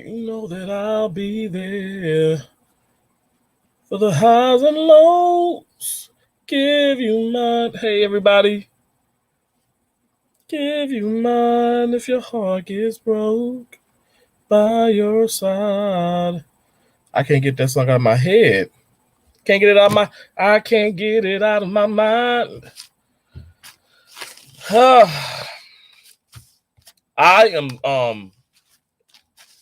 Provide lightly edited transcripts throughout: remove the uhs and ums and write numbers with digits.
You know that I'll be there for the highs and lows. Give you mine. Hey, everybody. Give you mine if your heart gets broke by your side. I can't get that song out of my head. Can't get it out of my. I can't get it out of my mind. I am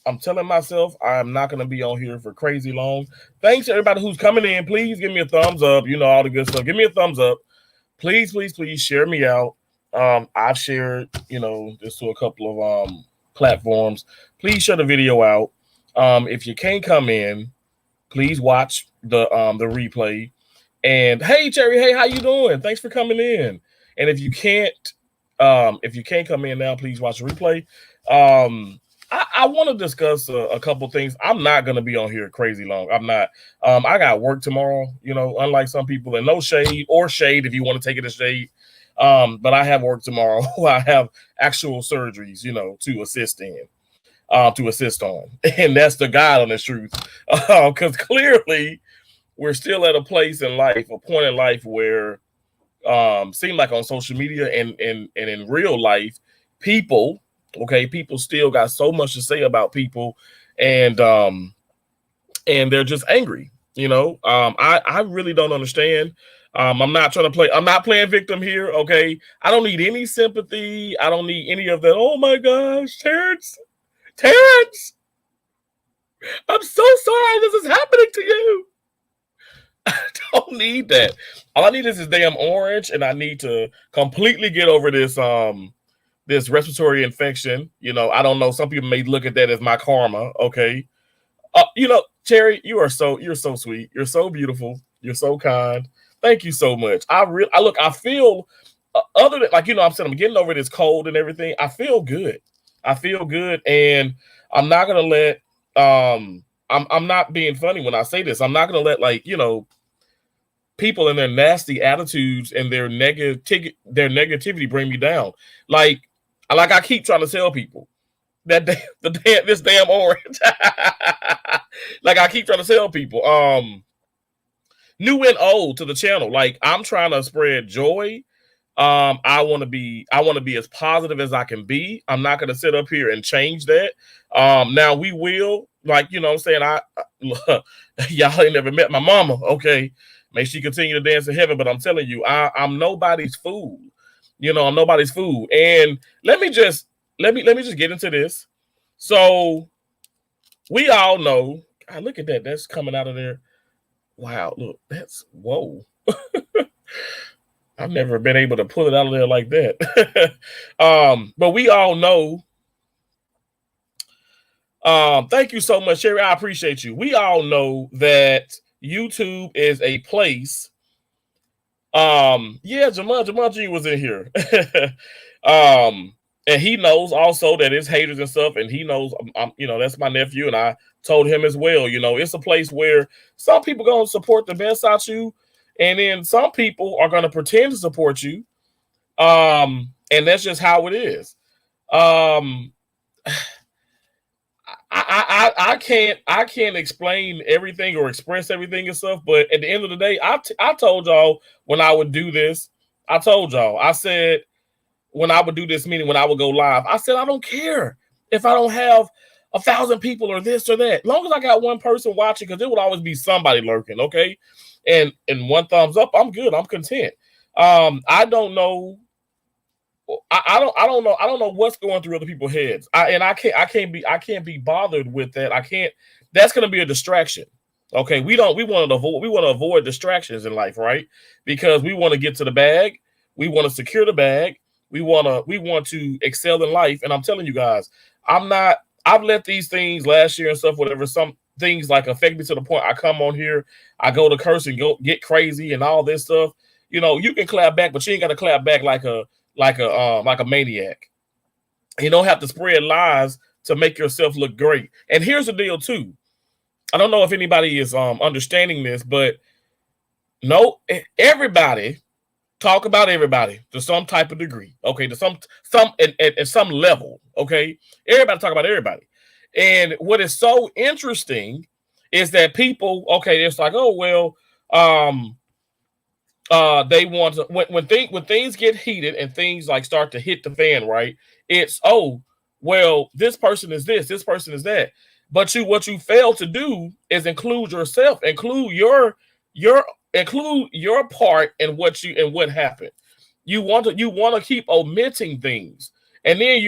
I'm telling myself I'm not going to be on here for crazy long. Thanks to everybody who's coming in. Please give me a thumbs up. You know, all the good stuff. Give me a thumbs up. Please, please, please share me out. I've shared, this to a couple of platforms. Please share the video out. If you can't come in, please watch the replay. And hey, Cherry, hey, how you doing? Thanks for coming in. And if you can't come in now, please watch the replay. I want to discuss a couple things. I'm not going to be on here crazy long. I'm not. I got work tomorrow, unlike some people, and no shade or shade if you want to take it as shade. But I have work tomorrow. I have actual surgeries, to assist in, to assist on. And that's the God honest truth. Because clearly we're still at a place in life, a point in life where seem like on social media and in real life, people still got so much to say about people, and they're just angry. I really don't understand. I'm not playing victim here. Okay. I don't need any sympathy. I don't need any of that. Oh my gosh, Terrence, I'm so sorry this is happening to you. I don't need that. All I need is this damn orange, and I need to completely get over this this respiratory infection. I don't know. Some people may look at that as my karma. Okay. Cherry, you're so sweet. You're so beautiful. You're so kind. Thank you so much. I feel other than I'm saying I'm getting over this cold and everything. I feel good. And I'm not gonna let I'm not being funny when I say this. I'm not gonna let people and their nasty attitudes and their negativity bring me down. Like I keep trying to tell people that this damn orange. I keep trying to tell people, new and old to the channel. I'm trying to spread joy. I want to be as positive as I can be. I'm not going to sit up here and change that. Now we will, I'm saying, y'all ain't never met my mama. Okay. May she continue to dance in heaven. But I'm telling you, I'm nobody's fool. I'm nobody's fool. And let me just get into this. So we all know, God, look at that. That's coming out of there. Wow. Look, that's, whoa. I've never been able to pull it out of there like that. But we all know. Thank you so much, Sherry. I appreciate you. We all know that YouTube is a place. Yeah, Jamal G was in here. And he knows also that it's haters and stuff, and he knows that's my nephew, and I told him as well. It's a place where some people gonna support the best out you, and then some people are gonna pretend to support you. And that's just how it is. I can't explain everything or express everything and stuff, but at the end of the day, I told y'all when I would do this. I told y'all, I said when I would do this meeting, when I would go live, I said I don't care if I don't have 1,000 people or this or that, long as I got one person watching, because there would always be somebody lurking. Okay, and one thumbs up, I'm good. I'm content. I don't know. I don't know. I don't know what's going through other people's heads. I can't be bothered with that. I can't. That's going to be a distraction. Okay, we want to avoid distractions in life, right? Because we want to get to the bag. We want to secure the bag. We want to excel in life. And I'm telling you guys, I've let these things last year and stuff, whatever. Some things affect me to the point I come on here, I go to curse and go get crazy and all this stuff. You can clap back, but you ain't got to clap back like a maniac. You don't have to spread lies to make yourself look great. And here's the deal too. I don't know if anybody is understanding this, but no, everybody talk about everybody to some type of degree. Okay, to some at some level. Okay, everybody talk about everybody. And what is so interesting is that people, okay, it's like, oh well, they want to when things get heated and things like start to hit the fan, right? It's, oh well, this person is this person is that. But what you fail to do is include yourself, your include your part in what happened. You want to keep omitting things. And then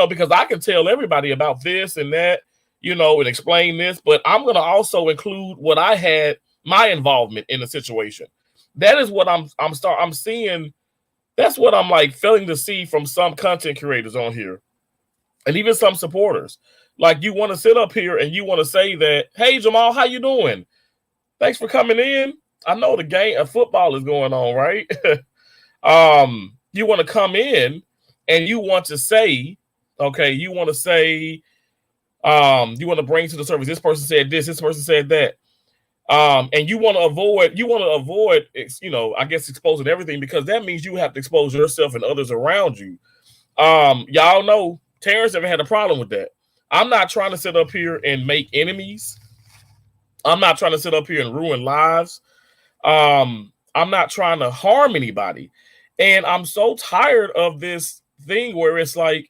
because I can tell everybody about this and that, and explain this, but I'm going to also include what I had, my involvement in the situation. That is what I'm seeing. That's what I'm like failing to see from some content creators on here, and even some supporters. Like, you want to sit up here and you want to say that, hey Jamal, how you doing? Thanks for coming in. I know the game of football is going on, right? You want to come in and you want to say, okay, you want to bring to the surface, this person said this person said that. And you want to avoid, I guess, exposing everything, because that means you have to expose yourself and others around you. Y'all know Terrence never had a problem with that. I'm not trying to sit up here and make enemies. I'm not trying to sit up here and ruin lives. I'm not trying to harm anybody. And I'm so tired of this thing where it's like,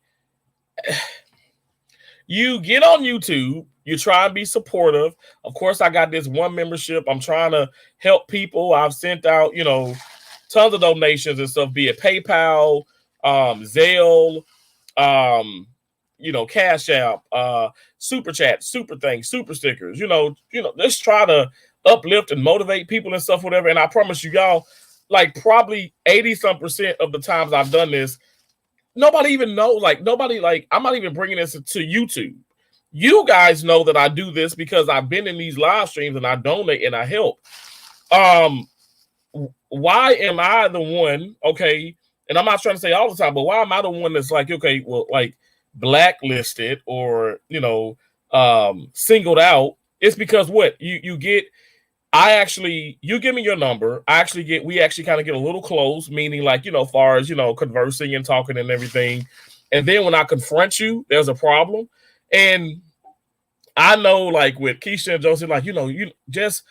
you get on YouTube, you try and be supportive. Of course, I got this one membership. I'm trying to help people. I've sent out, tons of donations and stuff, be it PayPal, Zelle, Cash App, Super Chat, Super Things, Super Stickers. Let's try to uplift and motivate people and stuff, whatever. And I promise you, y'all, like probably 80% of the times I've done this, nobody even know. I'm not even bringing this to YouTube. You guys know that I do this because I've been in these live streams and I donate and I help. Why am I the one? Okay, and I'm not trying to say all the time, but why am I the one that's like, okay, well, like blacklisted or singled out? It's because what you get. You give me your number. We actually kind of get a little close, meaning like, far as, conversing and talking and everything. And then when I confront you, there's a problem. And I know, like with Keisha and Joseph, like, you just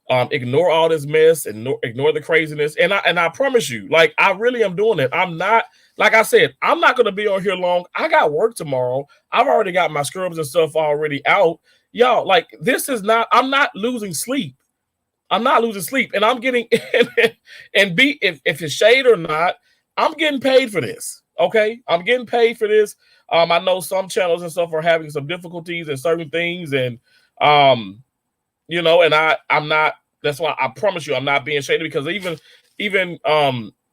ignore all this mess and ignore the craziness. And I promise you, like, I really am doing it. I'm not, like I said, I'm not going to be on here long. I got work tomorrow. I've already got my scrubs and stuff already out. Y'all, like, I'm not losing sleep. I'm not losing sleep, and I'm getting if it's shade or not, I'm getting paid for this. Okay, I'm getting paid for this. I know some channels and stuff are having some difficulties in certain things, and and I'm not. That's why I promise you, I'm not being shady, because even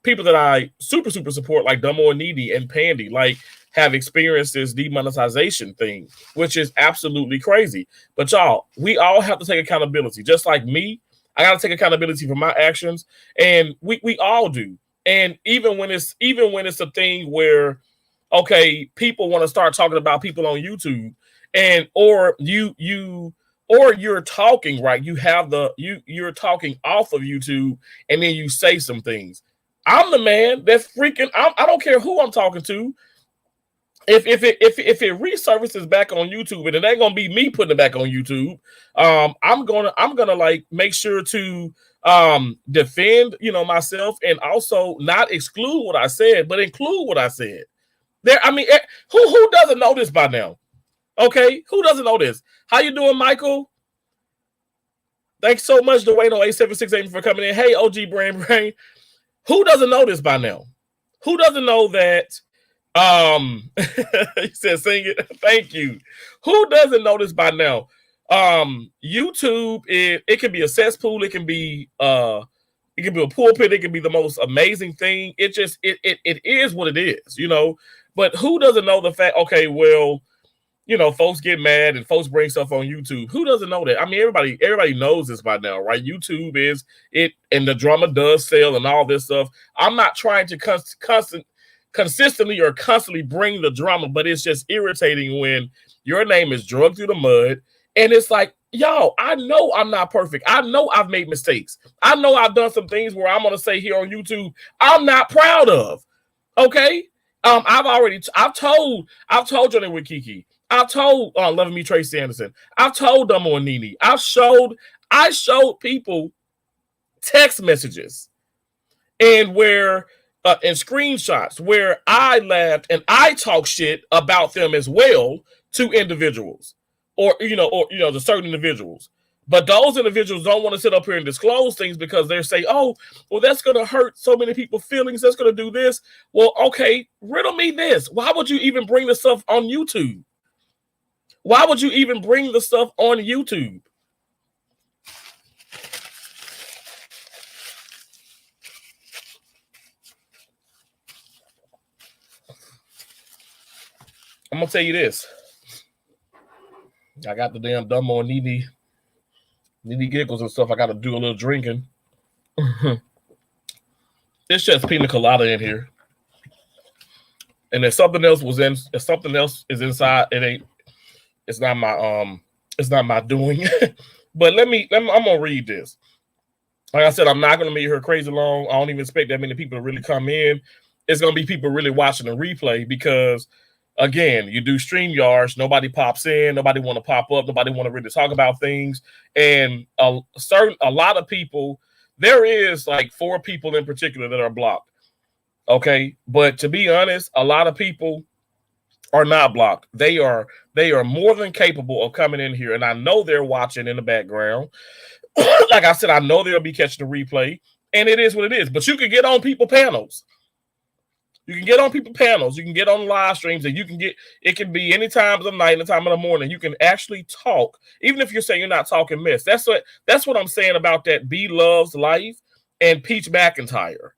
people that I super support, like Dumbo and Needy and Pandy, like, have experienced this demonetization thing, which is absolutely crazy. But y'all, we all have to take accountability, just like me. I got to take accountability for my actions, and we all do. And even when it's a thing where, okay, people want to start talking about people on YouTube, and or you're talking, right? You're talking off of YouTube, and then you say some things. I'm the man that's freaking. I don't care who I'm talking to. If it resurfaces back on YouTube, and it ain't gonna be me putting it back on YouTube, I'm gonna like make sure to defend myself, and also not exclude what I said, but include what I said. Who doesn't know this by now? Okay, who doesn't know this? How you doing, Michael? Thanks so much, Dwayne on 8768 for coming in. Hey, OG Brain. Who doesn't know this by now? Who doesn't know that? He said, sing it. Thank you. Who doesn't know this by now? YouTube, it can be a cesspool. It can be a pulpit. It can be the most amazing thing. It is what it is, But who doesn't know the fact? Okay, well, folks get mad and folks bring stuff on YouTube. Who doesn't know that? I mean, everybody knows this by now, right? YouTube is it, and the drama does sell and all this stuff. I'm not trying to consistently or constantly bring the drama, but it's just irritating when your name is drugged through the mud, and it's like, y'all, I know I'm not perfect. I know I've made mistakes. I know I've done some things where I'm gonna say here on YouTube I'm not proud of. Okay, I've told Johnny with Kiki, I told Loving Me Tracy Anderson. I've told them on Nene. I showed people text messages and and screenshots where I laughed and I talk shit about them as well to individuals, or to certain individuals. But those individuals don't want to sit up here and disclose things because they're saying, oh, well, that's going to hurt so many people's feelings. That's going to do this. Well, okay, riddle me this. Why would you even bring the stuff on YouTube? Why would you even bring the stuff on YouTube? I'm going to tell you this. I got the damn dumb on Nene giggles and stuff. I got to do a little drinking. It's just pina colada in here. And if something else is inside, it's not my doing. But I'm gonna read this. Like I said, I'm not gonna make her crazy long. I don't even expect that many people to really come in. It's gonna be people really watching the replay because, again, you do StreamYards, nobody pops in, nobody want to pop up, nobody want to really talk about things, and a lot of people. There is like 4 people in particular that are blocked. Okay, but to be honest, a lot of people are not blocked. They are more than capable of coming in here, and I know they're watching in the background. Like I said, I know they'll be catching the replay, and it is what it is. But you can get on people panels. You can get on people panels. You can get on live streams, and it can be any time of the night, any time of the morning. You can actually talk, even if you're saying you're not talking mess. That's what I'm saying about that B Loves Life and Peach McIntyre.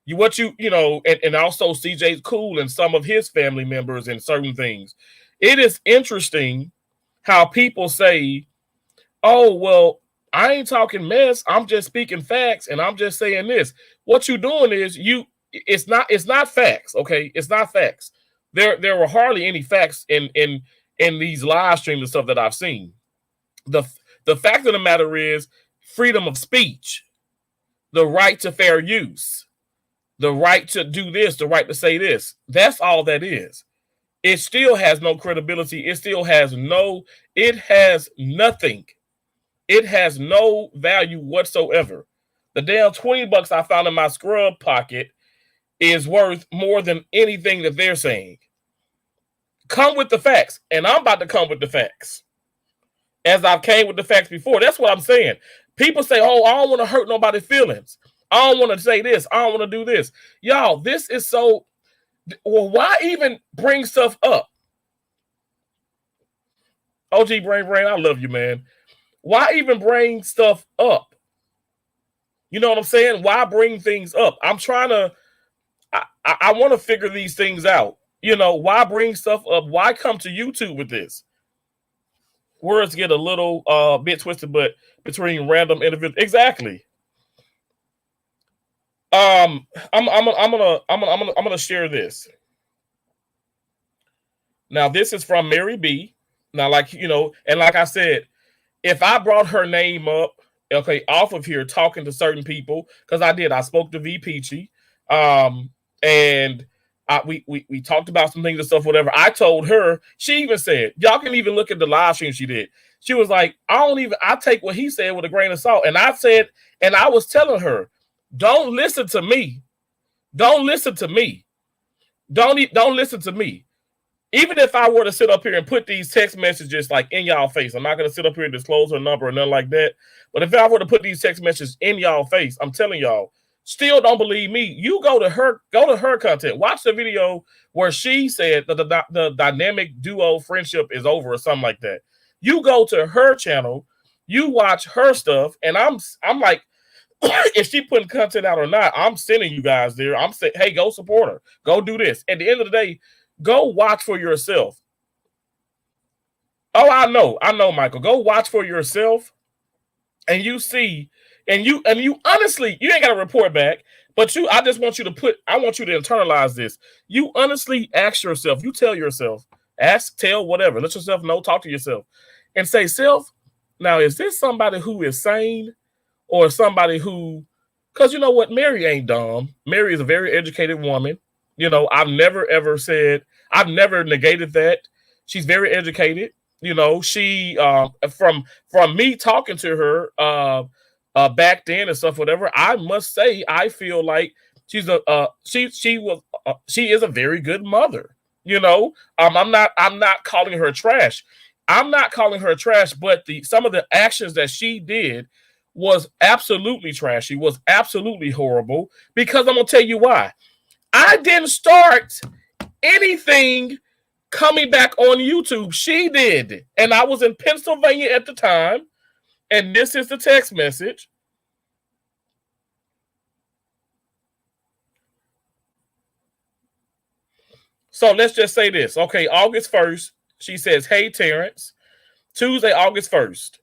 And also CJ Cool and some of his family members and certain things. It is interesting how people say, oh, well, I ain't talking mess. I'm just speaking facts, and I'm just saying this. What you're doing is it's not facts, okay? It's not facts. There were hardly any facts in these live streams and stuff that I've seen. The fact of the matter is freedom of speech, the right to fair use, the right to do this, the right to say this. That's all that is. It still has no credibility. It has nothing. It has no value whatsoever. The damn $20 I found in my scrub pocket is worth more than anything that they're saying. Come with the facts. And I'm about to come with the facts. As I've came with the facts before. That's what I'm saying. People say, oh, I don't want to hurt nobody's feelings. I don't want to say this. I don't want to do this. Y'all, this is so... Well, why even bring stuff up? OG Brain, I love you, man. Why even bring stuff up? You know what I'm saying? Why bring things up? I'm trying to... I want to figure these things out. Why bring stuff up? Why come to YouTube with this? Words get a little bit twisted, but between random individuals... Exactly. I'm gonna share this. Now, this is from Mary B. Now, and like I said, if I brought her name up, okay, off of here talking to certain people, because I spoke to V Peachy, and we talked about some things and stuff, whatever. I told her, she even said, y'all can even look at the live stream she did. She was like, I take what he said with a grain of salt. And I was telling her, don't listen to me. Don't listen to me. Don't listen to me. Even if I were to sit up here and put these text messages like in y'all face, I'm not going to sit up here and disclose her number or nothing like that. But if I were to put these text messages in y'all face, I'm telling y'all, still don't believe me. You go to her content. Watch the video where she said that the dynamic duo friendship is over or something like that. You go to her channel, you watch her stuff, and I'm like, if she putting content out or not, I'm sending you guys there. I'm saying, hey, go support her. Go do this. At the end of the day, go watch for yourself. Oh, I know, Michael. Go watch for yourself, and you see, and you honestly, you ain't got to report back, but I want you to internalize this. You honestly ask yourself, you tell yourself, tell whatever, let yourself know, talk to yourself, and say, self, now is this somebody who is sane? Or somebody who, because you know what, Mary ain't dumb. Mary is a very educated woman. I've never negated that. She's very educated. You know, she from me talking to her back then and stuff, whatever. I must say, I feel like she's a she is a very good mother. You know, I'm not calling her trash. I'm not calling her trash, but some of the actions that she did was absolutely trashy, was absolutely horrible. Because I'm gonna tell you why. I didn't start anything coming back on YouTube. She did. And I was in Pennsylvania at the time. And this is the text message. So let's just say this. Okay, August 1st, she says, "Hey, Terrence." Tuesday, August 1st.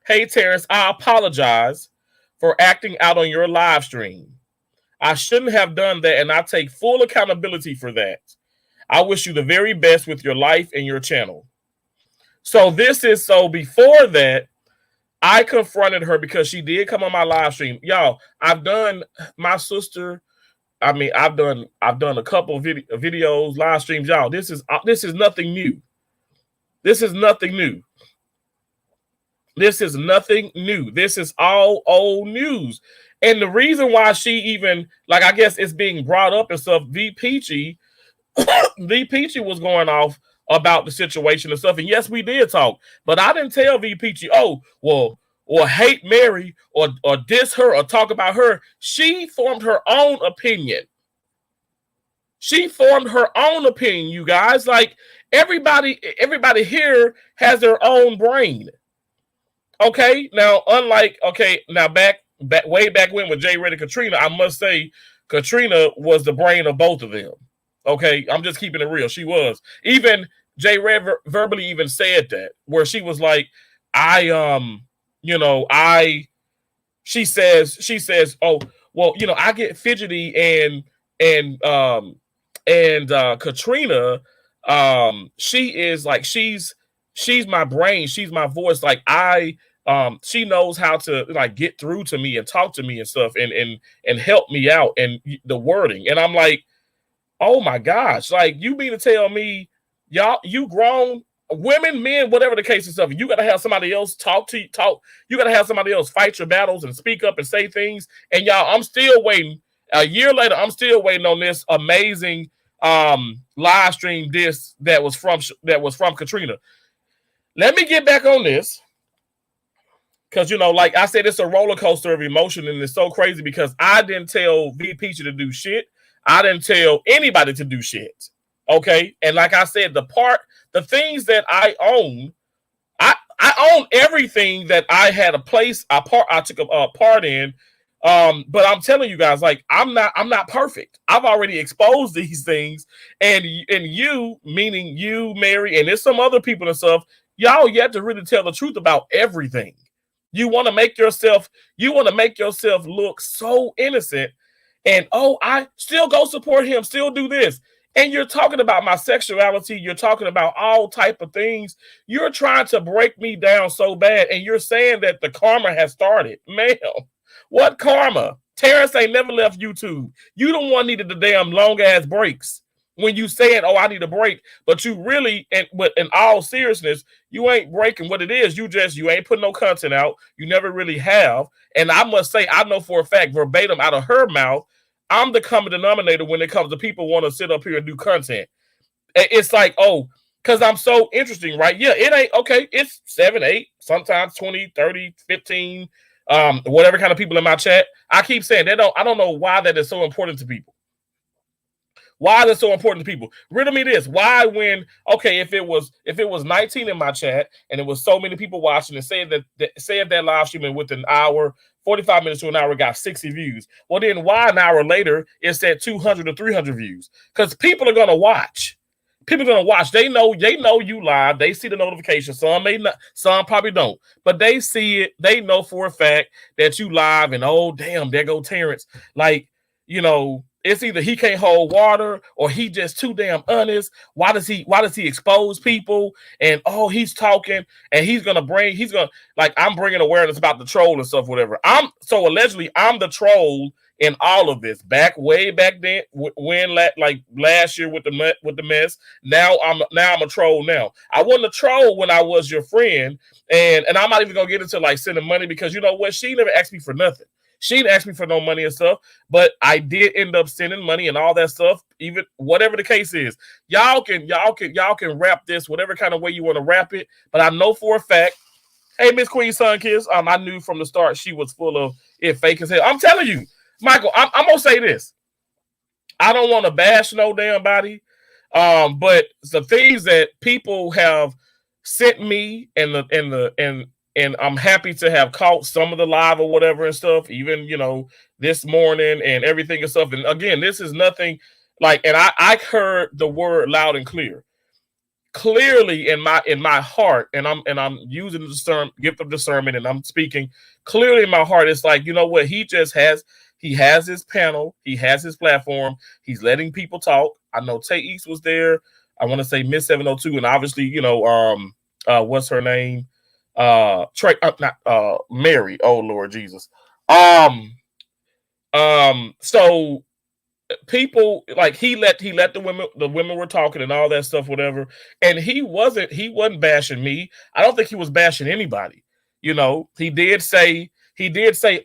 "Hey, Terrence, I apologize for acting out on your live stream. I shouldn't have done that, and I take full accountability for that. I wish you the very best with your life and your channel." So before that, I confronted her because she did come on my live stream. Y'all, I've done my sister. I mean, I've done a couple of videos, live streams. Y'all, this is nothing new. This is nothing new. This is nothing new. This is all old news. And the reason why she even, like, I guess it's being brought up and stuff, V Peachy was going off about the situation and stuff. And yes, we did talk, but I didn't tell V Peachy, oh, well, or hate Mary or diss her or talk about her. She formed her own opinion. She formed her own opinion, you guys. Like, everybody here has their own brain. Okay, now way back when with J. Red and Katrina, I must say Katrina was the brain of both of them. Okay, I'm just keeping it real. She was. Even J. Red verbally even said that, where she was like, she says, "Oh, well, I get fidgety and Katrina, she is like, she's my brain, she's my voice. Like, she knows how to, like, get through to me and talk to me and stuff and help me out and the wording." And I'm like, oh my gosh, like, you mean to tell me, y'all, you grown women, men, whatever the case is, stuff, you gotta have somebody else talk. You gotta have somebody else fight your battles and speak up and say things. And y'all, I'm still waiting. A year later, I'm still waiting on this amazing live stream disc that was from Katrina. Let me get back on this. Because, like I said, it's a roller coaster of emotion, and it's so crazy because I didn't tell V Peachy to do shit. I didn't tell anybody to do shit. Okay? And like I said, the things that I own, I own everything that I had I took a part in. But I'm telling you guys, like, I'm not perfect. I've already exposed these things, and you, meaning you, Mary, and there's some other people and stuff, y'all yet to really tell the truth about everything. You want to make yourself look so innocent, and I still go support him, still do this. And you're talking about my sexuality, you're talking about all type of things. You're trying to break me down so bad, and you're saying that the karma has started. Ma'am, what karma? Terrence ain't never left YouTube. You the one needed the damn long ass breaks. When you said, "Oh, I need a break," but you really, but in all seriousness, you ain't breaking what it is. You ain't putting no content out. You never really have. And I must say, I know for a fact, verbatim out of her mouth, I'm the common denominator when it comes to people want to sit up here and do content. It's like, oh, because I'm so interesting, right? Yeah, it ain't okay. It's 7, 8, sometimes 20, 30, 15, whatever kind of people in my chat. I keep saying I don't know why that is so important to people. Why is it so important to people? Riddle me this. Why, if it was 19 in my chat and it was so many people watching and say that live streaming with an hour, 45 minutes to an hour got 60 views. Well, then why an hour later it's at 200 or 300 views? Because people are gonna watch. People are gonna watch. They know you live. They see the notification. Some may not, some probably don't, but they see it. They know for a fact that you live. And oh damn, there go Terrence. Like, it's either he can't hold water or he just too damn honest. Why does he expose people? And he's talking and I'm bringing awareness about the troll and stuff, whatever. So allegedly I'm the troll in all of this. Way back then, when like last year with the mess. Now I'm a troll. Now I wasn't a troll when I was your friend, and I'm not even gonna get into like sending money because you know what? She never asked me for nothing. She didn't ask me for no money and stuff, but I did end up sending money and all that stuff. Even whatever the case is, y'all can wrap this whatever kind of way you want to wrap it. But I know for a fact, hey, Miss Queen Sunkiss, I knew from the start she was full of it fake as hell. I'm telling you, Michael, I'm gonna say this. I don't want to bash no damn body, but the things that people have sent me and I'm happy to have caught some of the live or whatever and stuff, even, you know, this morning and everything and stuff. And again, this is nothing like, and I heard the word loud and clear. Clearly in my heart, and I'm using the gift of discernment, and I'm speaking clearly in my heart. It's like, you know what? He has his panel, he has his platform, he's letting people talk. I know Tay East was there. I want to say Miss 702, and obviously, you know, what's her name? Mary. Oh Lord Jesus. So people like he let the women were talking and all that stuff, whatever. And he wasn't bashing me. I don't think he was bashing anybody. You know, he did say,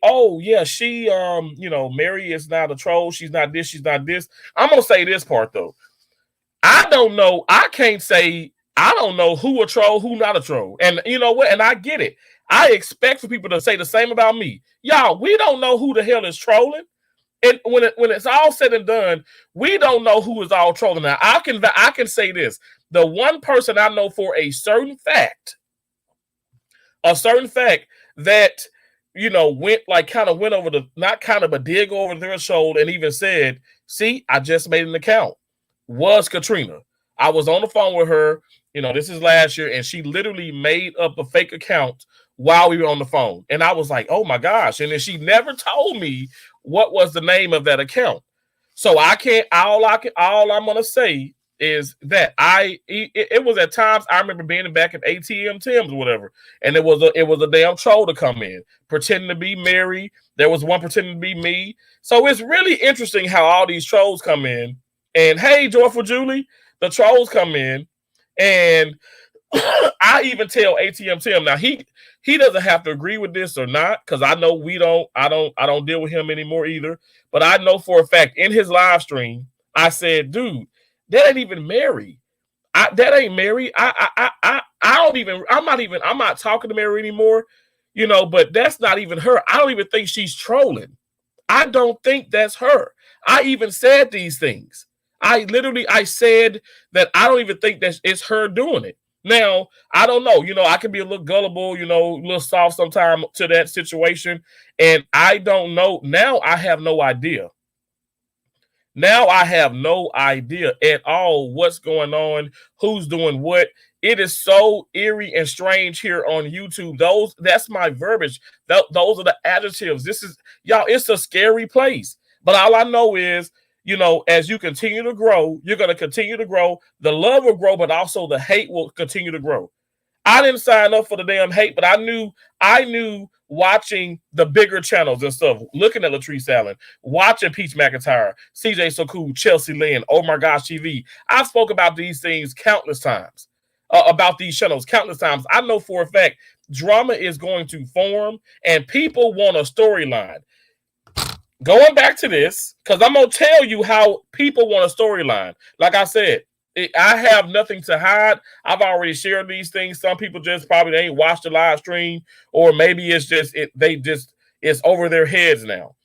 oh yeah, she you know, Mary is not a troll. She's not this, she's not this. I'm gonna say this part though. I don't know. I can't say I don't know who a troll, who not a troll. And you know what? And I get it. I expect for people to say the same about me. Y'all, we don't know who the hell is trolling. And when it's all said and done, we don't know who is all trolling. Now, I can say this. The one person I know for a certain fact that, you know, went over the, not kind of, but did go over the threshold and even said, see, I just made an account, was Katrina. I was on the phone with her, you know, this is last year, and she literally made up a fake account while we were on the phone. And I was like, oh my gosh. And then she never told me what was the name of that account. So I can't, all I'm going to say is that it was at times I remember being back at ATM Tim's or whatever. And it was a damn troll to come in pretending to be Mary. There was one pretending to be me. So it's really interesting how all these trolls come in. And hey, Joyful Julie, the trolls come in, and I even tell ATM Tim, now he doesn't have to agree with this or not, because I know I don't deal with him anymore either. But I know for a fact in his live stream, I said, dude, that ain't even Mary. That ain't Mary. I'm not talking to Mary anymore, you know, but that's not even her. I don't even think she's trolling. I don't think that's her. I even said these things. I said that I don't even think that it's her doing it. Now, I don't know. You know, I can be a little gullible, you know, a little soft sometimes to that situation. And I don't know. Now I have no idea. Now I have no idea at all what's going on, who's doing what. It is so eerie and strange here on YouTube. That's my verbiage. Those are the adjectives. This is, y'all, it's a scary place. But all I know is, you know, as you continue to grow, you're going to continue to grow. The love will grow, but also the hate will continue to grow. I didn't sign up for the damn hate, but I knew watching the bigger channels and stuff, looking at Latrice Allen, watching Peach McIntyre, CJ So Cool, Chelsea Lynn, Oh My Gosh TV. I've spoke about these things countless times, about these channels countless times. I know for a fact drama is going to form and people want a storyline. Going back to this, because I'm going to tell you how people want a storyline. Like I said, I have nothing to hide. I've already shared these things. Some people just probably ain't watched the live stream, or maybe it's just it's over their heads now.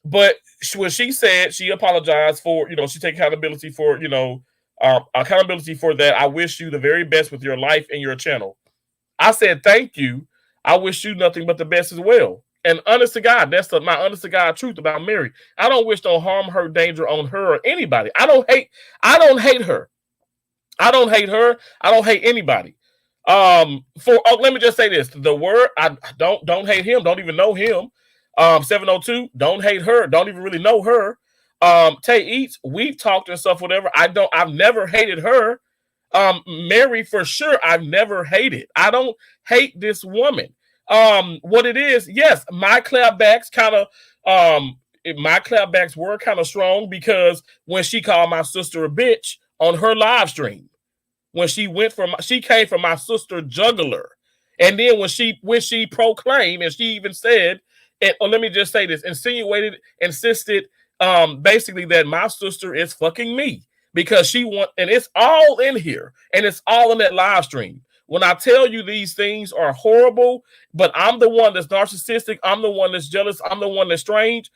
But when she said she apologized for, you know, she take accountability for, you know, accountability for that. I wish you the very best with your life and your channel. I said, thank you. I wish you nothing but the best as well. And honest to God, that's my honest to God truth about Mary. I don't wish no harm, hurt, danger on her or anybody. I don't hate her. I don't hate her. I don't hate anybody. Let me just say this. The word, I don't hate him. Don't even know him. 702, don't hate her. Don't even really know her. Tay Eats, we've talked and stuff, whatever. I've never hated her. Mary, for sure, I've never hated. I don't hate this woman. What it is, yes, my clapbacks kind of my clapbacks were kind of strong because when she called my sister a bitch on her live stream, when she came from my sister jugular, and then when she proclaimed, and she even said, and let me just say this, insisted, basically that my sister is fucking me because and it's all in here, and it's all in that live stream. When I tell you these things are horrible, but I'm the one that's narcissistic, I'm the one that's jealous, I'm the one that's strange,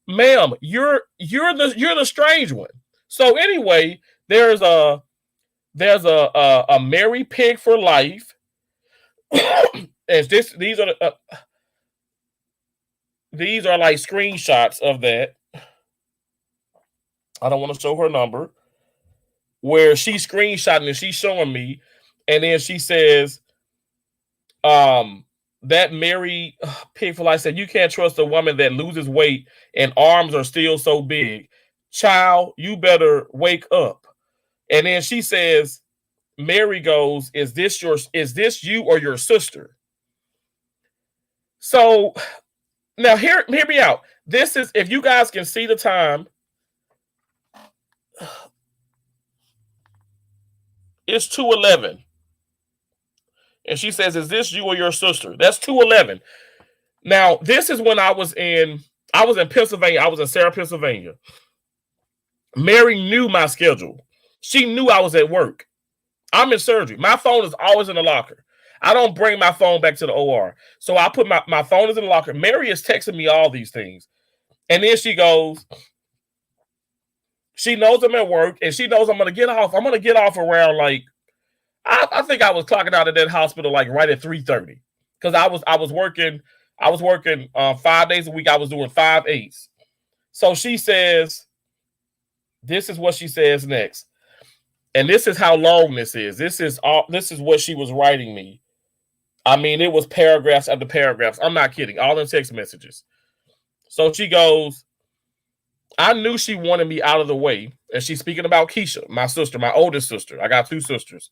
ma'am, you're the strange one. So anyway, there's a Mary Pig for life. These are like screenshots of that. I don't want to show her number. Where she's screenshotting and she's showing me, and then she says, that Mary Pig for life said, you can't trust a woman that loses weight and arms are still so big. Child, you better wake up. And then she says, Mary goes, is this you or your sister? So now hear me out. This is, if you guys can see the time, it's 2:11. And she says, is this you or your sister? That's 2:11. Now, this is when I was in Pennsylvania. I was in Sarah, Pennsylvania. Mary knew my schedule. She knew I was at work. I'm in surgery. My phone is always in the locker. I don't bring my phone back to the OR. So I put my phone is in the locker. Mary is texting me all these things. And then she goes, she knows I'm at work, and she knows I'm going to get off. I'm going to get off around like, I think I was clocking out at that hospital like right at 3:30. Because I was working 5 days a week. I was doing 5 8s. So she says, this is what she says next. And this is how long this is. This is what she was writing me. I mean, it was paragraphs after paragraphs. I'm not kidding. All in text messages. So she goes, I knew she wanted me out of the way. And she's speaking about Keisha, my sister, my oldest sister. I got 2 sisters.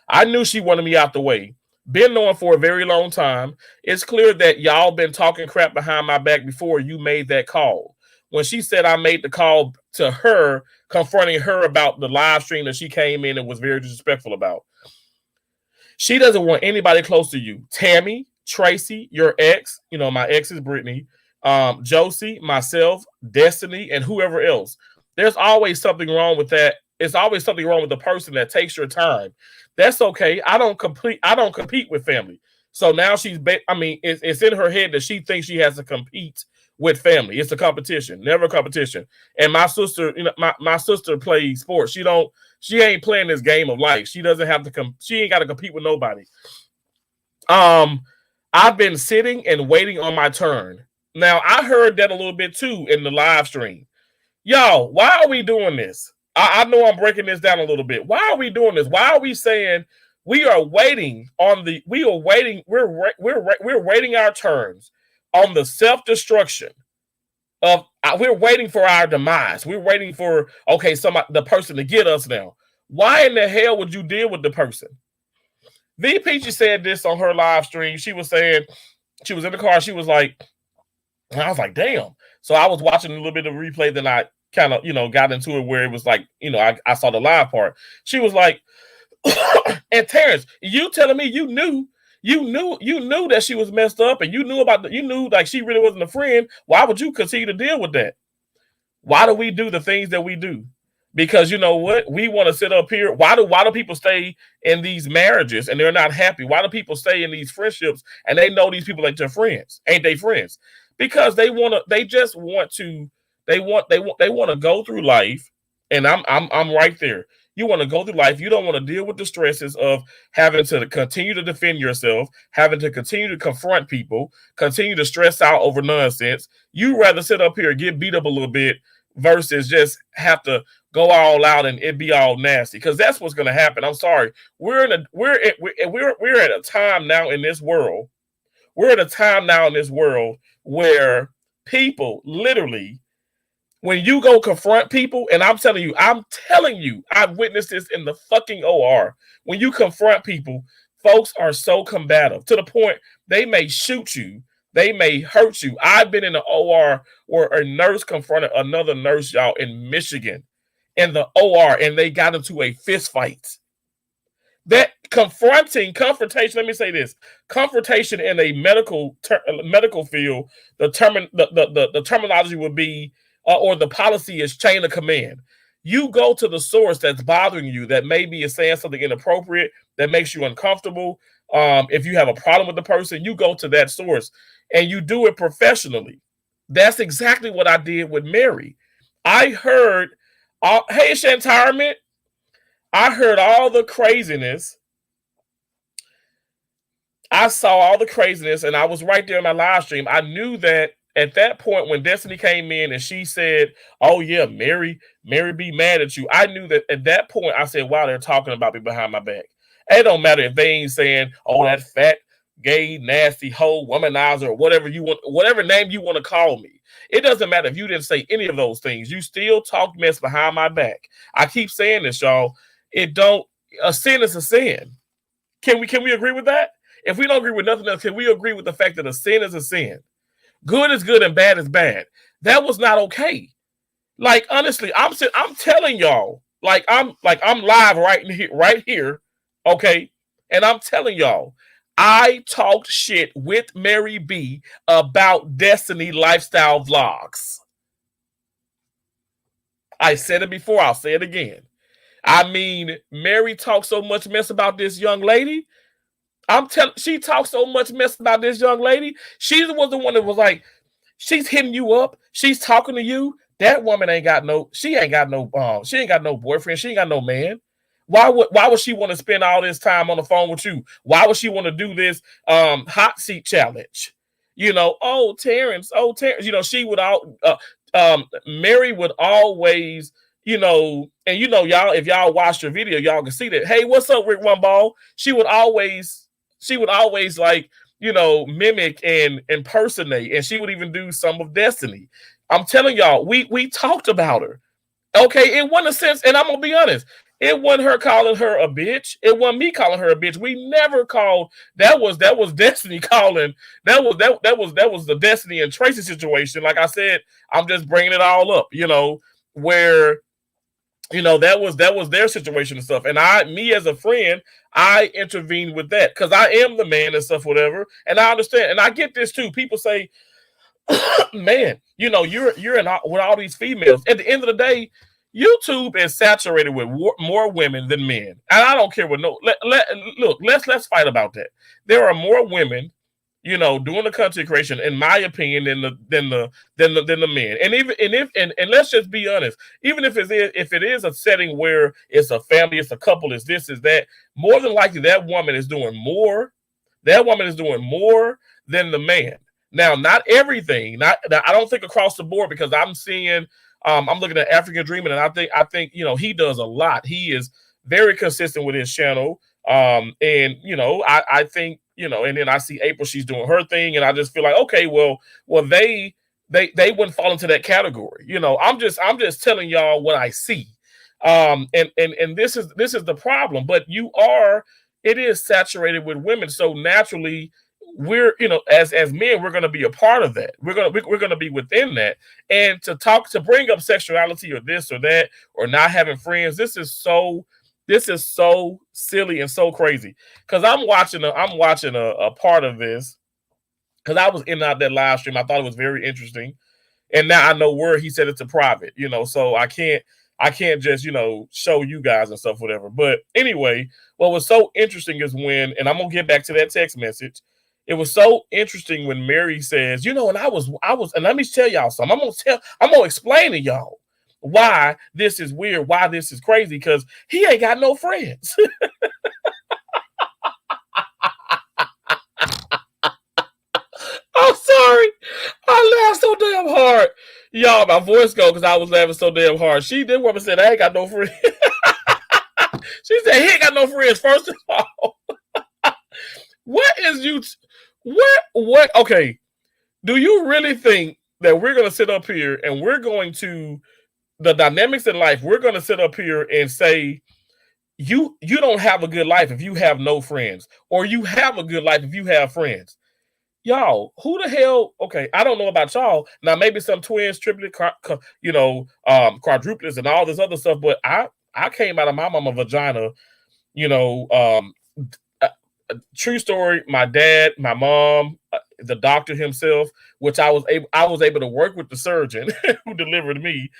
I knew she wanted me out the way. Been knowing for a very long time. It's clear that y'all been talking crap behind my back before you made that call. When she said I made the call to her, confronting her about the live stream that she came in and was very disrespectful about. She doesn't want anybody close to you. Tammy, Tracy, your ex, my ex is Brittany, Josie, myself, Destiny, and whoever else. There's always something wrong with that. It's always something wrong with the person that takes your time. That's okay. I don't compete with family. So now it's in her head that she thinks she has to compete with family. It's a competition, never a competition. And my sister, my sister plays sports. She ain't playing this game of life. She doesn't have to she ain't got to compete with nobody. I've been sitting and waiting on my turn. Now, I heard that a little bit too in the live stream. Y'all, why are we doing this? I know I'm breaking this down a little bit. Why are we doing this? Why are we saying we are waiting we're waiting our turns on the self-destruction of, we're waiting for our demise. We're waiting for, the person to get us now. Why in the hell would you deal with the person? V. Peachy said this on her live stream. She was saying, she was in the car. She was like, and I was like, damn. So I was watching a little bit of replay, then I kind of, got into it where it was like, I saw the live part. She was like, and Terrence, you telling me you knew that she was messed up, and you knew like she really wasn't a friend. Why would you continue to deal with that? Why do we do the things that we do? Because you know what? We want to sit up here. Why do people stay in these marriages and they're not happy? Why do people stay in these friendships and they know these people ain't their friends? Ain't they friends? Because they want to go through life, and I'm right there. You want to go through life. You don't want to deal with the stresses of having to continue to defend yourself, having to continue to confront people, continue to stress out over nonsense. You rather sit up here and get beat up a little bit versus just have to go all out and it be all nasty. Because that's what's going to happen. I'm sorry. We're at a time now in this world. We're at a time now in this world where people literally, when you go confront people, and I'm telling you, I've witnessed this in the fucking OR. When you confront people, folks are so combative to the point they may shoot you. They may hurt you. I've been in the OR where a nurse confronted another nurse, y'all, in Michigan, in the OR, and they got into a fist fight. That confrontation. Let me say this: confrontation in a medical field. The terminology would be, or the policy is chain of command. You go to the source that's bothering you, that maybe is saying something inappropriate, that makes you uncomfortable. If you have a problem with the person, you go to that source and you do it professionally. That's exactly what I did with Mary. I heard, hey, Shantirement, I heard all the craziness. I saw all the craziness, and I was right there in my live stream. I knew that at that point when Destiny came in and she said, "Oh yeah, Mary be mad at you," I knew that at that point I said, "Wow, they're talking about me behind my back." It don't matter if they ain't saying, "Oh, that fat, gay, nasty hoe, womanizer," or whatever you want, whatever name you want to call me. It doesn't matter if you didn't say any of those things. You still talk mess behind my back. I keep saying this, y'all. A sin is a sin. Can we agree with that? If we don't agree with nothing else, can we agree with the fact that a sin is a sin? Good is good and bad is bad. That was not okay. Like, honestly, I'm telling y'all, I'm live right here, okay? And I'm telling y'all, I talked shit with Mary B about Destiny Lifestyle Vlogs. I said it before, I'll say it again. I mean, Mary talked so much mess about this young lady. She talks so much mess about this young lady. She was the one that was like, she's hitting you up. She's talking to you. That woman ain't got no boyfriend. She ain't got no man. Why would she want to spend all this time on the phone with you? Why would she want to do this hot seat challenge? Terrence. She would Mary would always, and y'all, if y'all watched her video, y'all can see that. Hey, what's up, Rick One Ball? She would always like, mimic and impersonate, and she would even do some of Destiny. I'm telling y'all, we talked about her. Okay, it wasn't a sense, and I'm gonna be honest, it wasn't her calling her a bitch. It wasn't me calling her a bitch. We never called. That was Destiny calling. That was the Destiny and Tracy situation. Like I said, I'm just bringing it all up. Where that was their situation and stuff. And me as a friend, I intervened with that because I am the man and stuff, whatever. And I understand, and I get this too. People say, "Man, you're in with all these females." At the end of the day, YouTube is saturated with more women than men, and I don't care what. Look, let's fight about that. There are more women, doing the content creation, in my opinion, than the men. And let's just be honest. Even if it is a setting where it's a family, it's a couple, it's this, is that, more than likely that woman is doing more. That woman is doing more than the man. Now, not everything. I don't think across the board, because I'm seeing. I'm looking at African Dreaming, and I think he does a lot. He is very consistent with his channel. I think, and then I see April, she's doing her thing, and I just feel like, okay, well, they wouldn't fall into that category. I'm just telling y'all what I see. And this is the problem. But it is saturated with women, so naturally we're, as men, we're going to be a part of that. We're going to be within that. And to bring up sexuality or this or that, or not having friends, this is so silly and so crazy. Because I'm watching a part of this, because I was in and out that live stream. I thought it was very interesting, and now I know where he said it's a private, so I can't just, show you guys and stuff, whatever. But anyway, what was so interesting is when, and I'm gonna get back to that text message. It was so interesting when Mary says, and I was, and let me tell y'all something. I'm gonna explain to y'all why this is weird, why this is crazy, because he ain't got no friends. I'm sorry. I laughed so damn hard. Y'all, my voice go because I was laughing so damn hard. That woman said, I ain't got no friends. She said, he ain't got no friends, first of all. Okay. Do you really think that we're going to sit up here and the dynamics in life, we're going to sit up here and say, you don't have a good life if you have no friends, or you have a good life if you have friends? Y'all, who the hell? Okay, I don't know about y'all. Now maybe some twins, triplets, quadruplets, and all this other stuff. But I came out of my mama vagina. You know, true story. My dad, my mom, the doctor himself, which I was able to work with the surgeon who delivered me.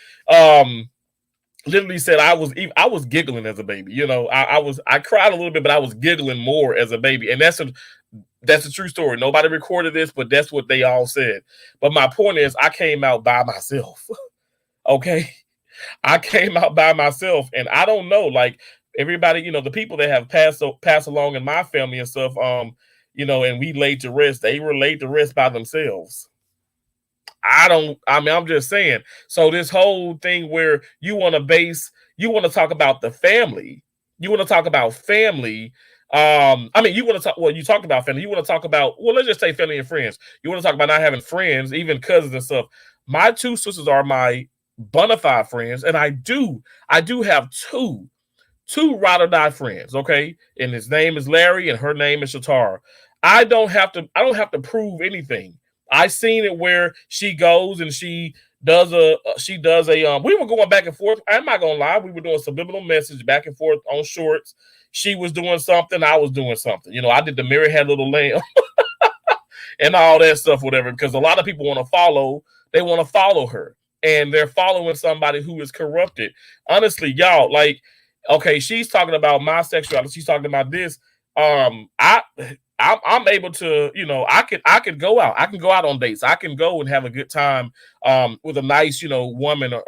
Literally said I was giggling as a baby. I cried a little bit, but I was giggling more as a baby, and that's a true story. Nobody recorded this, but that's what they all said. But my point is, I came out by myself. Okay, I came out by myself, and I don't know, like everybody, the people that have passed along in my family and stuff, and we laid to rest. They were laid to rest by themselves. I'm just saying. So this whole thing where you want to talk about the family, you want to talk about family. You want to talk, well, you talked about family. You want to talk about, well, let's just say family and friends. You want to talk about not having friends, even cousins and stuff. My two sisters are my bona fide friends, and I do have two ride or die friends, okay? And his name is Larry and her name is Shatara. I don't have to prove anything. I seen it where she goes and she does a we were going back and forth. I'm not gonna lie, we were doing subliminal message back and forth on shorts. She was doing something, I was doing something. I did the Mary Had Little Lamb and all that stuff, whatever, because a lot of people they want to follow her. And they're following somebody who is corrupted. Honestly, y'all, like, okay, she's talking about my sexuality. She's talking about this. I'm able to, I could go out. I can go out on dates. I can go and have a good time with a nice, woman, or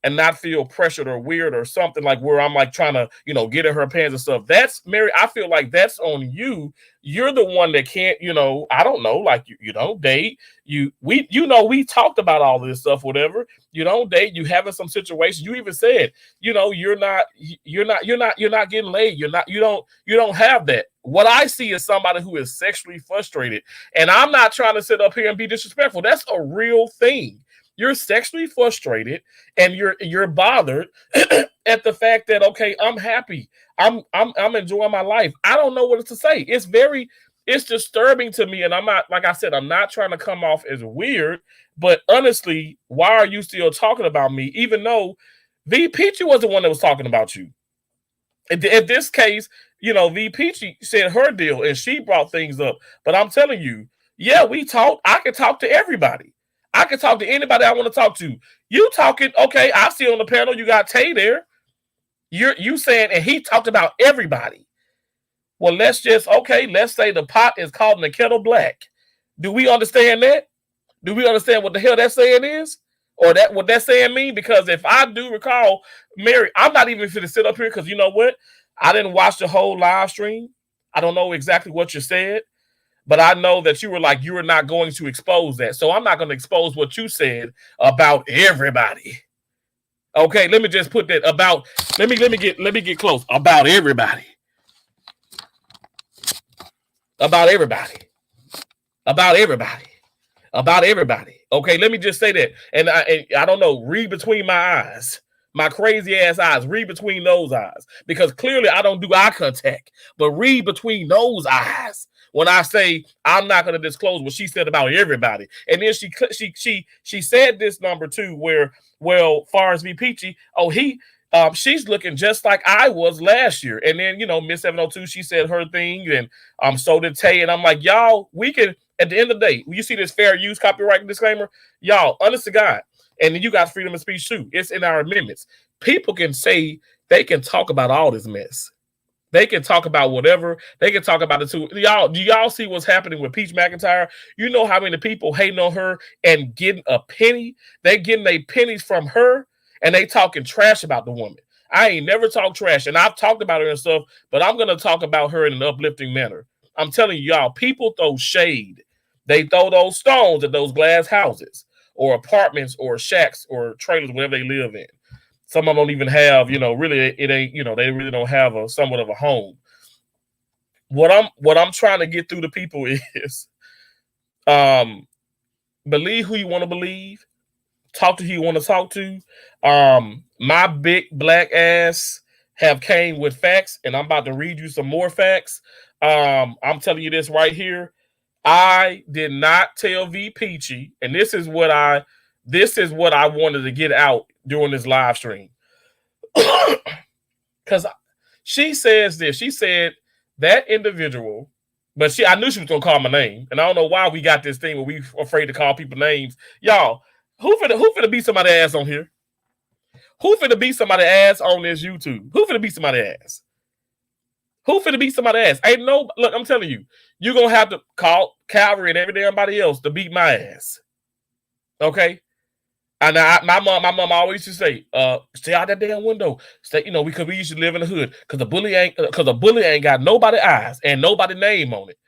and not feel pressured or weird or something, like where I'm like trying to, get in her pants and stuff. That's Mary. I feel like that's on you. You're the one that can't, I don't know, like you don't date. We talked about all this stuff, whatever. You don't date, you having some situations. You even said, you're not getting laid. You don't have that. What I see is somebody who is sexually frustrated. And I'm not trying to sit up here and be disrespectful. That's a real thing. You're sexually frustrated and you're bothered at the fact that, okay, I'm happy. I'm enjoying my life. I don't know what to say. It's disturbing to me. And I'm not, like I said, I'm not trying to come off as weird, but honestly, why are you still talking about me? Even though V Peachy was the one that was talking about you. In this case, V Peachy said her deal and she brought things up. But I'm telling you, yeah, we talked. I can talk to everybody. I can talk to anybody I want to talk to. You talking, okay, I see on the panel you got Tay there. You saying, and he talked about everybody. Well, let's say the pot is calling the kettle black. Do we understand that? Do we understand what the hell that saying is? Or what that saying mean? Because if I do recall, Mary, I'm not even going to sit up here because you know what? I didn't watch the whole live stream. I don't know exactly what you said. But I know that you were not going to expose that. So I'm not going to expose what you said about everybody. Okay, let me just put that about. Let me get close. About everybody. About everybody. About everybody. About everybody. Okay, let me just say that. And I don't know, read between my eyes. My crazy ass eyes, read between those eyes. Because clearly I don't do eye contact. But read between those eyes. When I say I'm not going to disclose what she said about everybody. And then she said this number too, where, well, far as V Peachy, she's looking just like I was last year. And then, Miss 702, she said her thing, and so did Tay. And I'm like, y'all, we can, at the end of the day, when you see this fair use copyright disclaimer, y'all, honest to God, and then you got freedom of speech too. It's in our amendments. People can say, they can talk about all this mess. They can talk about whatever. They can talk about it too. Do y'all see what's happening with Peach McIntyre? You know how many people hating on her and getting a penny? They getting their pennies from her, and they talking trash about the woman. I ain't never talked trash, and I've talked about her and stuff, but I'm going to talk about her in an uplifting manner. I'm telling y'all, people throw shade. They throw those stones at those glass houses or apartments or shacks or trailers, wherever they live in. Some of them don't even have, really, it ain't, they really don't have somewhat of a home. What I'm trying to get through to people is, believe who you want to believe, talk to who you want to talk to. My big black ass have came with facts, and I'm about to read you some more facts. I'm telling you this right here. I did not tell V Peachy, and this is what I wanted to get out during this live stream. Because she says this. She said that individual, but I knew she was gonna call my name, and I don't know why we got this thing where we afraid to call people names. Y'all, who finna beat somebody's ass on here? Who finna beat somebody's ass on this YouTube? Who finna beat somebody's ass? Who finna beat somebody's ass? Ain't no, look, I'm telling you, you're gonna have to call Calvary and everybody else to beat my ass. Okay? And my mom always used to say, stay out that damn window. Stay, because we used to live in the hood. Because the bully ain't got nobody eyes and nobody name on it.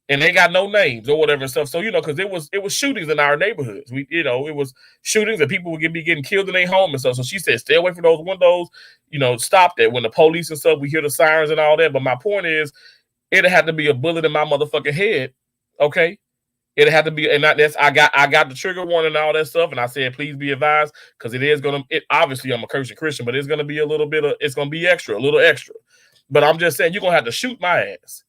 And they got no names or whatever and stuff. So, because it was shootings in our neighborhoods. It was shootings and people would be getting killed in their home and stuff. So she said, stay away from those windows, stop that. When the police and stuff, we hear the sirens and all that. But my point is, it had to be a bullet in my motherfucking head. Okay. It had to be, and I got the trigger warning and all that stuff, and I said, please be advised, because obviously I'm a Christian, but it's gonna be a little extra. But I'm just saying, you're gonna have to shoot my ass,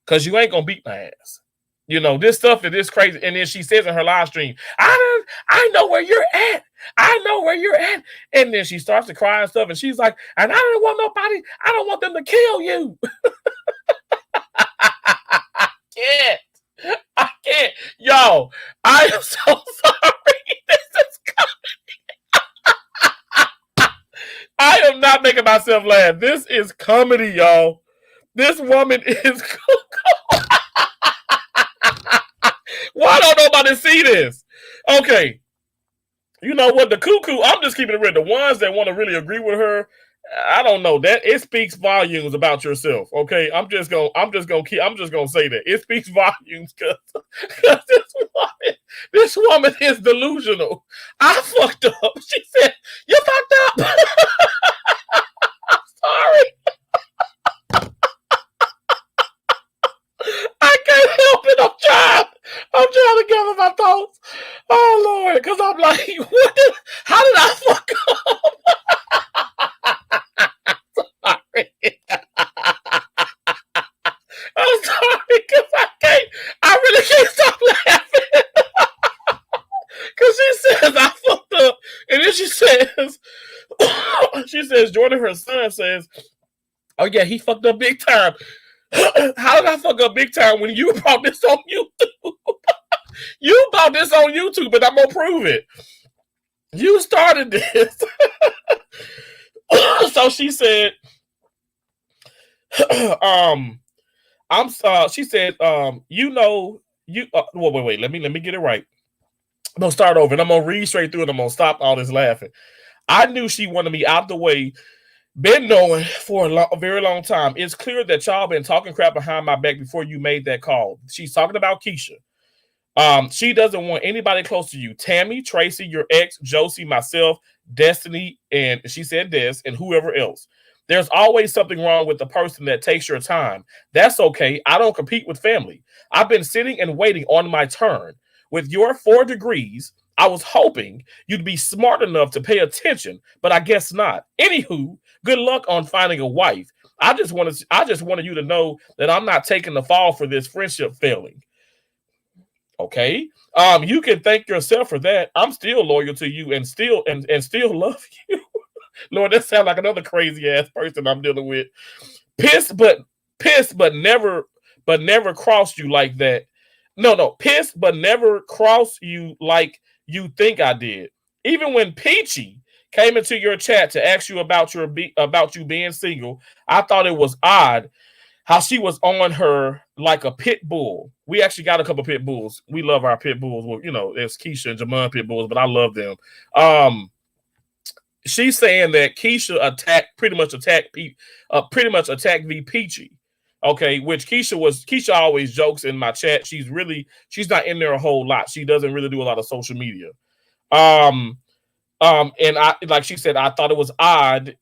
because you ain't gonna beat my ass. This stuff is crazy. And then she says in her live stream, I know where you're at. I know where you're at. And then she starts to cry and stuff, and she's like, and I don't want them to kill you. I can't. Yo, I am so sorry. This is comedy. I am not making myself laugh. This is comedy, y'all. This woman is cuckoo. Why don't nobody see this? Okay. You know what? The cuckoo, I'm just keeping it real. The ones that want to really agree with her, I don't know, that it speaks volumes about yourself. Okay, I'm just gonna say that it speaks volumes because this woman is delusional. I fucked up. She said, "You fucked up." I'm sorry. I can't help it. I'm trying to gather my thoughts. Oh Lord, because I'm like, how did I fuck up? I'm sorry, because I really can't stop laughing. Because she says I fucked up, and then she says, Jordan, her son, says, oh yeah, he fucked up big time. How did I fuck up big time when you brought this on YouTube? You brought this on YouTube, but I'm gonna prove it. You started this. So she said, she said, wait, let me get it right. I'm gonna start over and I'm gonna read straight through and I'm gonna stop all this laughing. I knew she wanted me out the way. Been knowing for a very long time. It's clear that y'all been talking crap behind my back before you made that call. She's talking about Keisha. She doesn't want anybody close to you. Tammy, Tracy, your ex, Josie, myself, Destiny, and she said Des, and whoever else. There's always something wrong with the person that takes your time. That's okay. I don't compete with family. I've been sitting and waiting on my turn. With your 4 degrees, I was hoping you'd be smart enough to pay attention, but I guess not. Anywho, good luck on finding a wife. I just wanted you to know that I'm not taking the fall for this friendship failing. Okay. You can thank yourself for that. I'm still loyal to you and still love you. Lord, that sounds like another crazy ass person I'm dealing with. Pissed, but never crossed you like that. No, pissed, but never crossed you like you think I did. Even when Peachy came into your chat to ask you about you being single, I thought it was odd how she was on her like a pit bull. We actually got a couple pit bulls. We love our pit bulls. Well, there's Keisha and Jamon pit bulls, but I love them. She's saying that Keisha pretty much attacked V Peachy. Okay, which Keisha always jokes in my chat. She's not in there a whole lot. She doesn't really do a lot of social media. And I, like she said, I thought it was odd,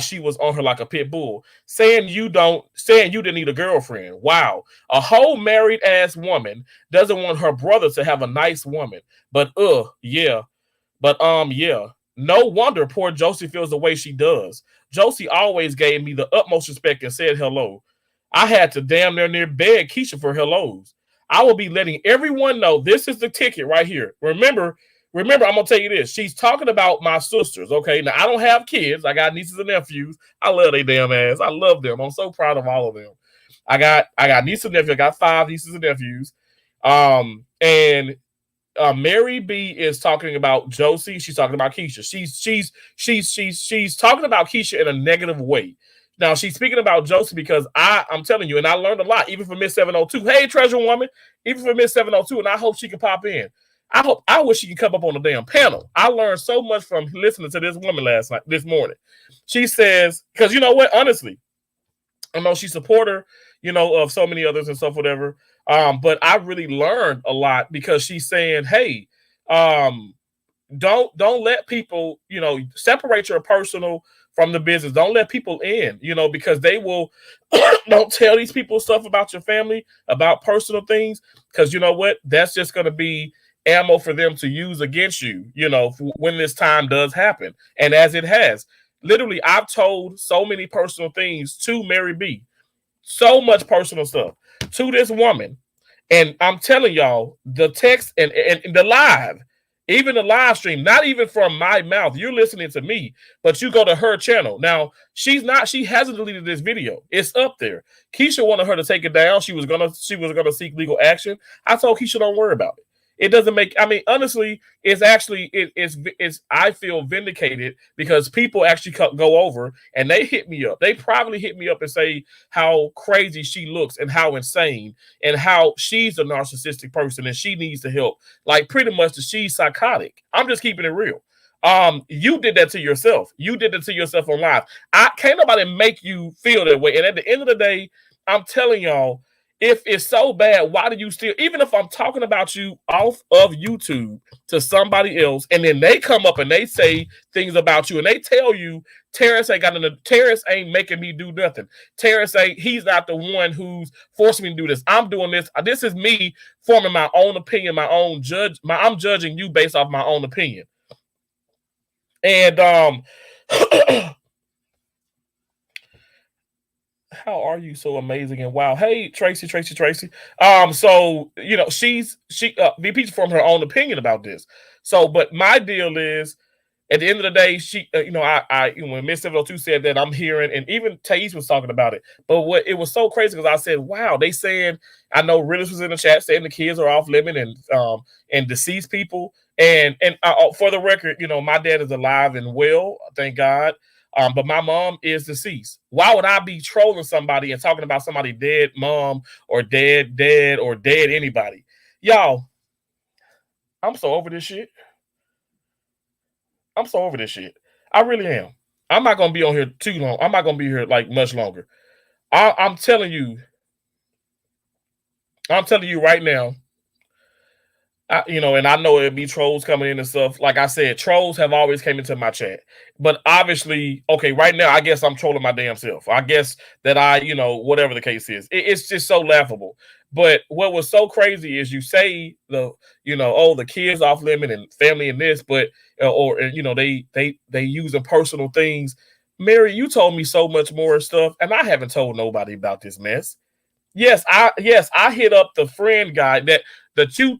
she was on her like a pit bull, saying you didn't need a girlfriend. Wow. A whole married ass woman doesn't want her brother to have a nice woman. But yeah. No wonder poor Josie feels the way she does. Josie always gave me the utmost respect and said hello. I had to damn near beg Keisha for hellos. I will be letting everyone know this is the ticket right here. Remember, I'm gonna tell you this. She's talking about my sisters. Okay, now I don't have kids. I got nieces and nephews. I love they damn ass. I love them. I'm so proud of all of them. I got nieces and nephews. I got 5 nieces and nephews. And Mary B is talking about Josie. She's talking about Keisha. She's talking about Keisha in a negative way. Now she's speaking about Josie because I'm telling you, and I learned a lot, even from Miss 702. Hey, Treasure Woman, even from Miss 702, and I hope she can pop in. I wish she could come up on the damn panel. I learned so much from listening to this woman this morning. She says, because you know what, honestly, I know she's a supporter, of so many others and stuff, whatever. But I really learned a lot because she's saying, hey, don't let people, separate your personal from the business. Don't let people in, because they will don't tell these people stuff about your family, about personal things, because you know what? That's just going to be ammo for them to use against you, when this time does happen. And as it has, literally, I've told so many personal things to Mary B. So much personal stuff to this woman. And I'm telling y'all, the text and the live, even the live stream, not even from my mouth, you're listening to me, but you go to her channel. Now, she hasn't deleted this video. It's up there. Keisha wanted her to take it down. She was gonna seek legal action. I told Keisha, don't worry about it. It doesn't make, honestly, it's actually, I feel vindicated because people actually go over and they hit me up. They privately hit me up and say how crazy she looks and how insane and how she's a narcissistic person and she needs the help. Like pretty much she's psychotic. I'm just keeping it real. You did that to yourself. You did it to yourself on live. Can't nobody make you feel that way. And at the end of the day, I'm telling y'all, if it's so bad, why do you still, even if I'm talking about you off of YouTube to somebody else, and then they come up and they say things about you and they tell you, Terrence ain't making me do nothing. Terrence he's not the one who's forcing me to do this. I'm doing this. This is me forming my own opinion, I'm judging you based off my own opinion. And how are you so amazing and wow? Hey, Tracy. So VP's formed her own opinion about this. So, but my deal is, at the end of the day, she, when Miss 702 said that, I'm hearing, and even Thais was talking about it. But what it was so crazy because I said, wow, they saying, I know Realist was in the chat saying the kids are off limit and deceased people. And for the record, my dad is alive and well, thank God. But my mom is deceased. Why would I be trolling somebody and talking about somebody dead mom or dead or dead anybody? Y'all, I'm so over this shit. I really am. I'm not going to be on here too long. I'm not going to be here like much longer. I'm telling you right now, and I know it'd be trolls coming in and stuff. Like I said, trolls have always came into my chat. But obviously, okay, right now, I guess I'm trolling my damn self. I guess that whatever the case is. It's just so laughable. But what was so crazy is you say the kids off limit and family and this, but they using personal things. Mary, you told me so much more stuff, and I haven't told nobody about this mess. Yes, I hit up the friend guy that you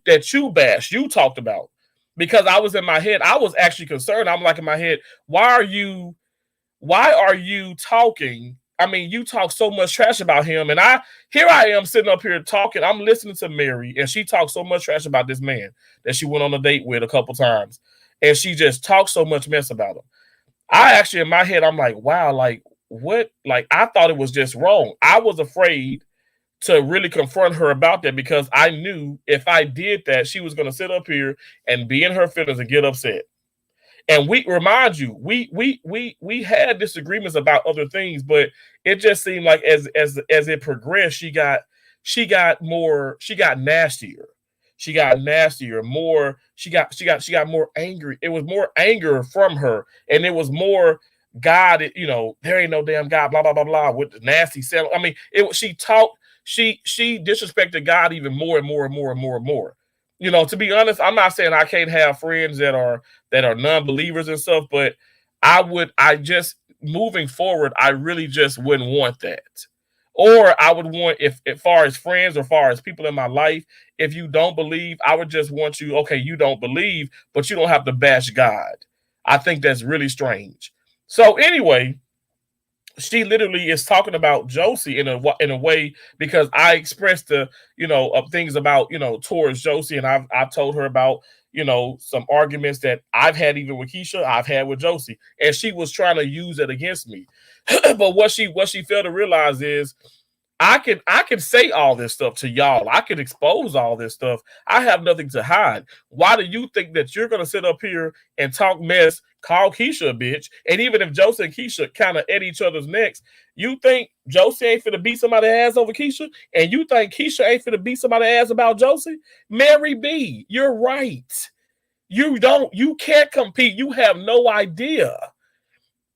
bashed, you talked about, because I was in my head. I was actually concerned. I'm like in my head, why are you talking? I mean, you talk so much trash about him, and here I am sitting up here talking. I'm listening to Mary, and she talks so much trash about this man that she went on a date with a couple times, and she just talks so much mess about him. I actually, in my head, I'm like, wow, like what? Like I thought it was just wrong. I was afraid to really confront her about that because I knew if I did that, she was going to sit up here and be in her feelings and get upset. And we had disagreements about other things, but it just seemed like as it progressed, she got nastier. She got nastier, more. She got more angry. It was more anger from her, and it was more God. There ain't no damn God. Blah blah blah blah. With the nasty self. I mean, she disrespected God even more and more and more and more and more. You know, to be honest, I'm not saying I can't have friends that are non-believers and stuff, but I just moving forward, I really just wouldn't want that. Or I would want, if as far as friends or far as people in my life, if you don't believe, I would just want you, okay, you don't believe, but you don't have to bash God. I think that's really strange. So anyway, she literally is talking about Josie in a way, because I expressed the things about towards Josie, and I've told her about some arguments that I've had even with Keisha, I've had with Josie, and she was trying to use it against me. But what she failed to realize is I can say all this stuff to y'all. I can expose all this stuff. I have nothing to hide. Why do you think that you're gonna sit up here and talk mess, call Keisha a bitch, and even if Josie and Keisha kind of at each other's necks, you think Josie ain't finna beat somebody's ass over Keisha, and you think Keisha ain't finna beat somebody's ass about Josie? Mary B, you're right. You can't compete. You have no idea.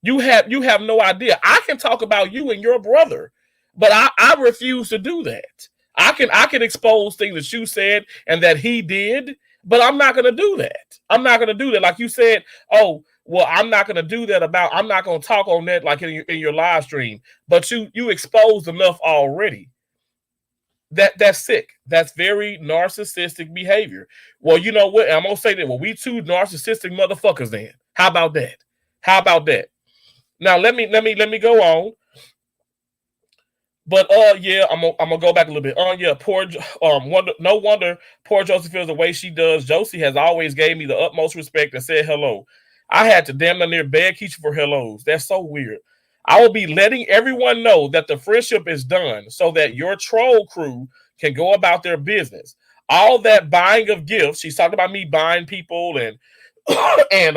You have no idea. I can talk about you and your brother, but I refuse to do that. I can expose things that you said and that he did, but I'm not gonna do that. I'm not gonna do that. Like you said, oh, well, I'm not gonna do that I'm not gonna talk on that like in your live stream. But you exposed enough already. That's sick. That's very narcissistic behavior. Well, you know what? I'm gonna say that. Well, we two narcissistic motherfuckers then. How about that? How about that? Now let me go on. But yeah, I'm gonna go back a little bit. Yeah, no wonder poor Josie feels the way she does. Josie has always gave me the utmost respect and said hello. I had to damn near beg Keisha for hellos. That's so weird. I will be letting everyone know that the friendship is done so that your troll crew can go about their business. All that buying of gifts, she's talking about me buying people and and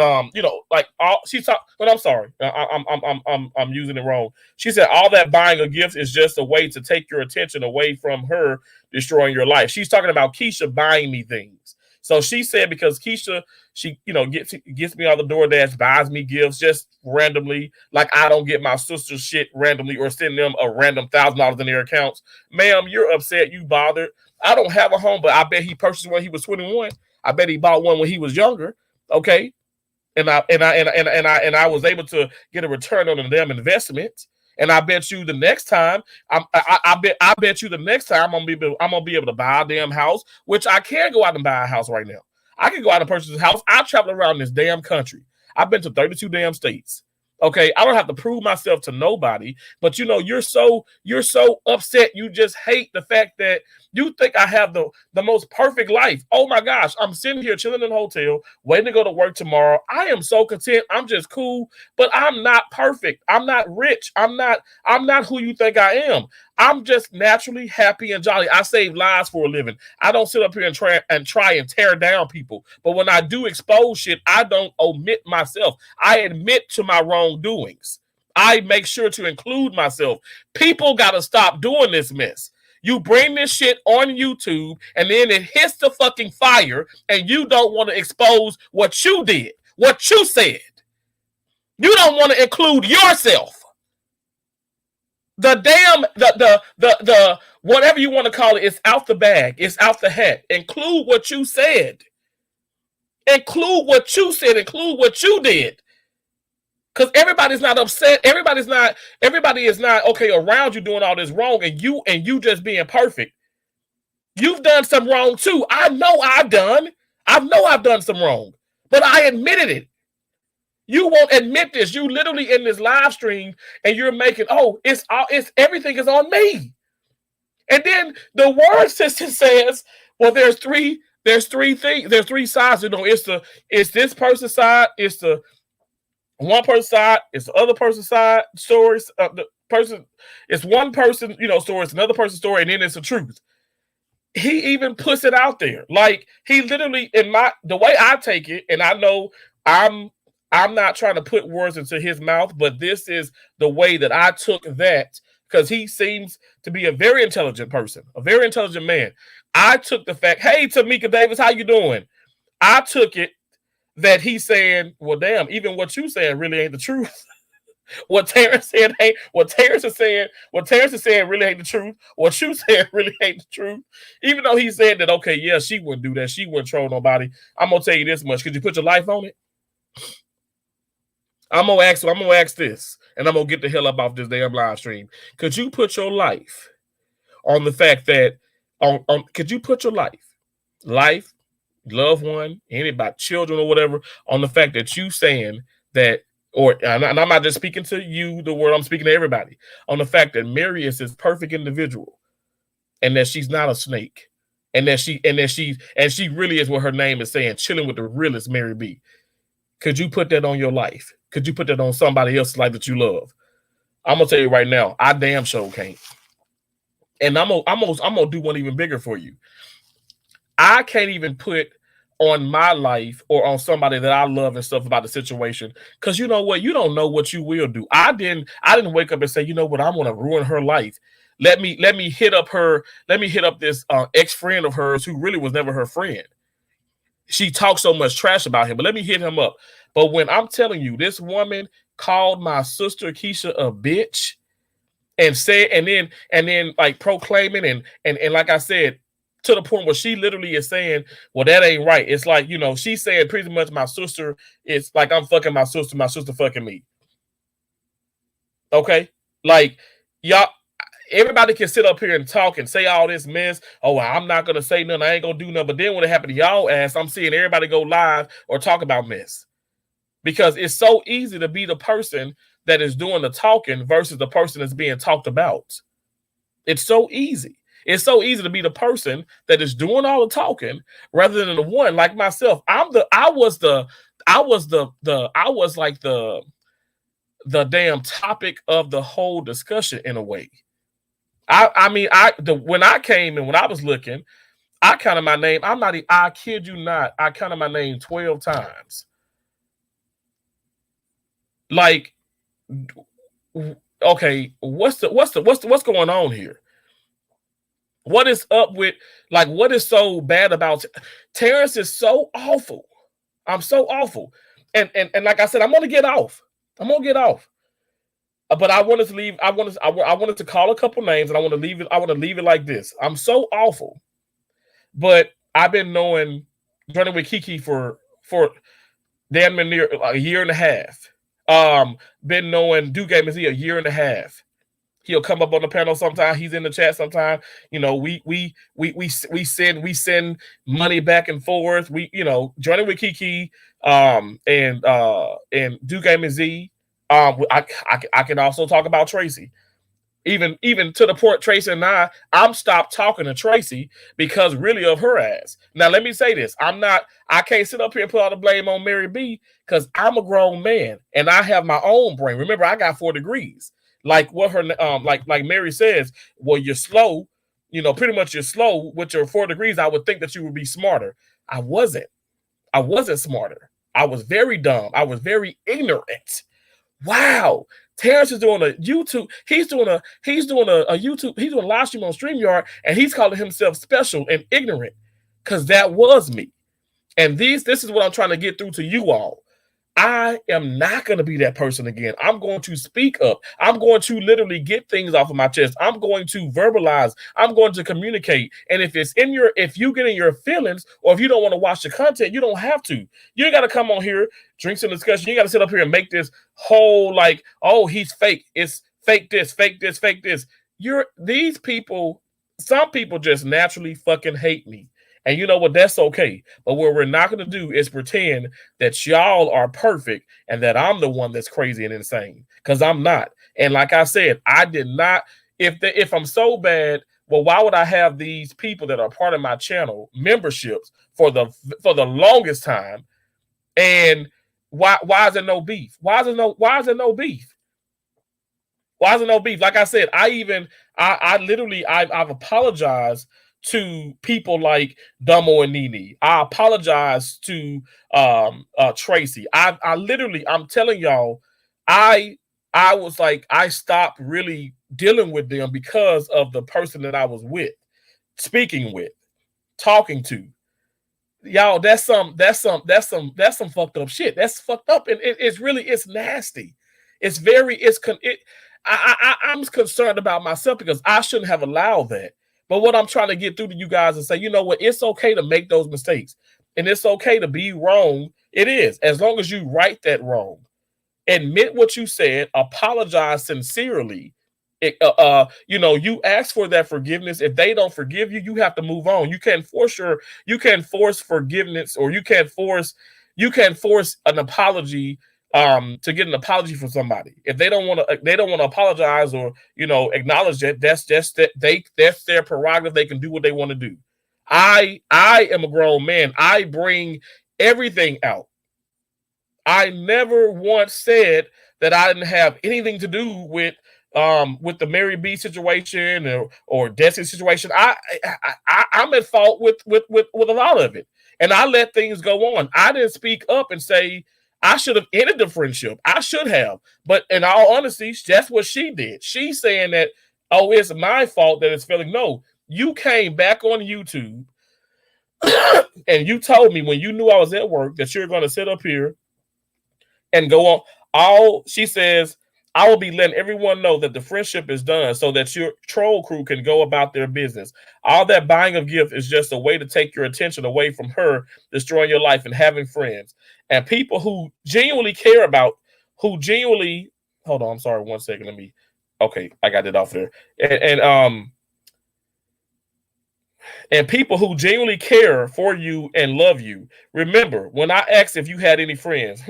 like all she talked. But I'm sorry, I'm using it wrong. She said all that buying of gifts is just a way to take your attention away from her destroying your life. She's talking about Keisha buying me things. So she said because Keisha, she gets me on the DoorDash, buys me gifts just randomly, like I don't get my sister's shit randomly or send them a random $1,000 in their accounts. Ma'am, you're upset, you bothered. I don't have a home, but I bet he purchased one when he was 21. I bet he bought one when he was younger. Okay, and I was able to get a return on the damn investment. And I bet you the next time, I bet you the next time I'm gonna be able to buy a damn house, which I can go out and buy a house right now. I can go out and purchase a house. I travel around this damn country. I've been to 32 damn states. Okay, I don't have to prove myself to nobody, but you're so upset. You just hate the fact that you think I have the most perfect life. Oh my gosh, I'm sitting here chilling in a hotel, waiting to go to work tomorrow. I am so content. I'm just cool, but I'm not perfect. I'm not rich. I'm not who you think I am. I'm just naturally happy and jolly. I save lives for a living. I don't sit up here and try and tear down people. But when I do expose shit, I don't omit myself. I admit to my wrongdoings. I make sure to include myself. People got to stop doing this mess. You bring this shit on YouTube and then it hits the fucking fire and you don't want to expose what you did, what you said. You don't want to include yourself. The damn the whatever you want to call it, it's out the bag. It's out the hat. Include what you said. Include what you said. Include what you did. Because everybody's not upset. Everybody is not okay around you doing all this wrong, and you just being perfect. You've done some wrong too. I know I've done some wrong, but I admitted it. You won't admit this. You literally in this live stream and you're making, it's everything is on me. And then the word sister says, well, there's three things, there's three sides. It's this person's side, it's the one person's side, it's the other person's side stories. It's one person, story, it's another person's story, and then it's the truth. He even puts it out there. Like he literally, the way I take it, and I know I'm not trying to put words into his mouth, but this is the way that I took that, because he seems to be a very intelligent person, a very intelligent man. I took the fact, hey, Tamika Davis, how you doing? I took it that he's saying, well, damn, even what you saying really ain't the truth. What Terrence said ain't what Terrence is saying. What Terrence is saying really ain't the truth. What you said really ain't the truth. Even though he said that, okay, yeah, she wouldn't do that. She wouldn't troll nobody. I'm gonna tell you this much. Could you put your life on it? I'm gonna ask this, and I'm gonna get the hell up off this damn live stream. Could you put your life on the fact that could you put your life, loved one, anybody, children or whatever, on the fact that you saying that, and I'm not just speaking to you, the word, I'm speaking to everybody, on the fact that Mary is this perfect individual and that she's not a snake. And that she really is what her name is saying, chilling with the realest Mary B. Could you put that on your life? Could you put that on somebody else's life that you love? I'm gonna tell you right now, I damn sure can't. And I'm gonna do one even bigger for you. I can't even put on my life or on somebody that I love and stuff about the situation, because you know what, you don't know what you will do. I didn't wake up and say, you know what, I'm gonna ruin her life. Let me hit up this ex-friend of hers who really was never her friend. She talks so much trash about him, but let me hit him up. But when I'm telling you, this woman called my sister Keisha a bitch and said, and then like proclaiming and like I said, to the point where she literally is saying, well, that ain't right. It's like, you know, she's saying pretty much my sister is like, I'm fucking my sister fucking me. Okay? Like, y'all, everybody can sit up here and talk and say all this mess. Oh, well, I'm not going to say nothing. I ain't going to do nothing. But then when it happened to y'all ass, I'm seeing everybody go live or talk about mess. Because it's so easy to be the person that is doing the talking versus the person that's being talked about. It's so easy. It's so easy to be the person that is doing all the talking rather than the one like myself. I was like the damn topic of the whole discussion in a way. When I came and when I was looking, I counted my name. I kid you not, I counted my name 12 times. Like, okay, what's going on here? What is up with, like, what is so bad about Terrence is so awful. I'm so awful. And like I said, I'm gonna get off. But I wanted to leave. I wanted to call a couple names, and I want to leave it like this. I'm so awful. But I've been knowing Journey with Kiki for damn near a year and a half. Been knowing Do Game is a year and a half. He'll come up on the panel sometime. He's in the chat sometime. You know, we send money back and forth. We, you know, Journey with Kiki, and Do Game is Z. I can also talk about Tracy. Even to the point, Tracy and I'm stopped talking to Tracy because really of her ass. Now, let me say this. I can't sit up here and put all the blame on Mary B because I'm a grown man and I have my own brain. Remember, I got 4 degrees. Like what her, like Mary says, well, you're slow. You know, pretty much you're slow with your 4 degrees. I would think that you would be smarter. I wasn't smarter. I was very dumb. I was very ignorant. Wow. Terrence is doing a YouTube. He's doing a YouTube. He's doing a live stream on StreamYard, and he's calling himself special and ignorant because that was me. And this is what I'm trying to get through to you all. I am not going to be that person again. I'm going to speak up. I'm going to literally get things off of my chest. I'm going to verbalize. I'm going to communicate. And if you get in your feelings, or if you don't want to watch the content, you don't have to. You ain't got to come on here, drink some discussion. You got to sit up here and make this whole like, oh, he's fake. It's fake this, fake this, fake this. These people, some people just naturally fucking hate me. And you know what? That's okay. But what we're not going to do is pretend that y'all are perfect and that I'm the one that's crazy and insane, because I'm not. And like I said, I did not. If I'm so bad, well, why would I have these people that are part of my channel memberships for the longest time? And why is there no beef? Why is there no beef? Why is there no beef? Like I said, I've apologized to people like Dumbo and Nene. I apologize to Tracy. I'm telling y'all, I was like, I stopped really dealing with them because of the person that I was with, speaking with, talking to. Y'all, that's some fucked up shit. That's fucked up, and it's nasty. I'm concerned about myself because I shouldn't have allowed that. But what I'm trying to get through to you guys and say, you know what, it's okay to make those mistakes. And it's okay to be wrong. It is, as long as you right that wrong. Admit what you said, apologize sincerely. You ask for that forgiveness. If they don't forgive you, you have to move on. You can't force forgiveness, or you can't force an apology to get an apology from somebody. If they don't want to apologize or acknowledge that's their prerogative. They can do what they want to do. I am a grown man. I bring everything out. I never once said that I didn't have anything to do with the Mary B situation or Destiny situation. I'm at fault with a lot of it, and I let things go on. I didn't speak up and say I should have ended the friendship. I should have, but in all honesty, that's what she did. She's saying that, oh, it's my fault that it's failing. No, you came back on YouTube and you told me when you knew I was at work that you're going to sit up here and go on. She says, I will be letting everyone know that the friendship is done so that your troll crew can go about their business. All that buying of gifts is just a way to take your attention away from her destroying your life and having friends. And people who genuinely care about, hold on, I'm sorry, 1 second. Okay, I got it off there. And people who genuinely care for you and love you. Remember, when I asked if you had any friends,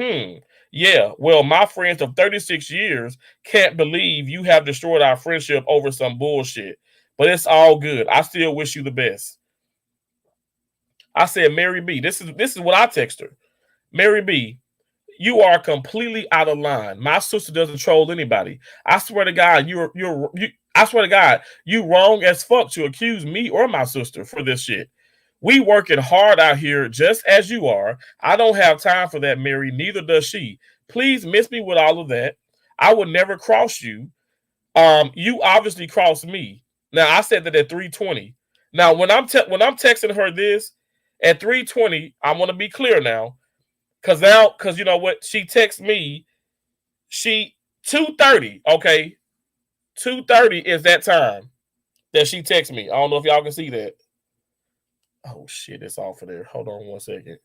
yeah, well, my friends of 36 years can't believe you have destroyed our friendship over some bullshit. But it's all good. I still wish you the best. I said, Mary B, this is what I text her. Mary B, you are completely out of line. My sister doesn't troll anybody. I swear to God, I swear to God, you wrong as fuck to accuse me or my sister for this shit. We working hard out here just as you are. I don't have time for that, Mary. Neither does she. Please miss me with all of that. I would never cross you. You obviously crossed me. Now, I said that at 3:20. Now, when I'm texting her this at 3:20, I want to be clear now. Because you know what? She texts me. 2:30, okay? 2:30 is that time that she texts me. I don't know if y'all can see that. Oh, shit, it's off of there. Hold on 1 second.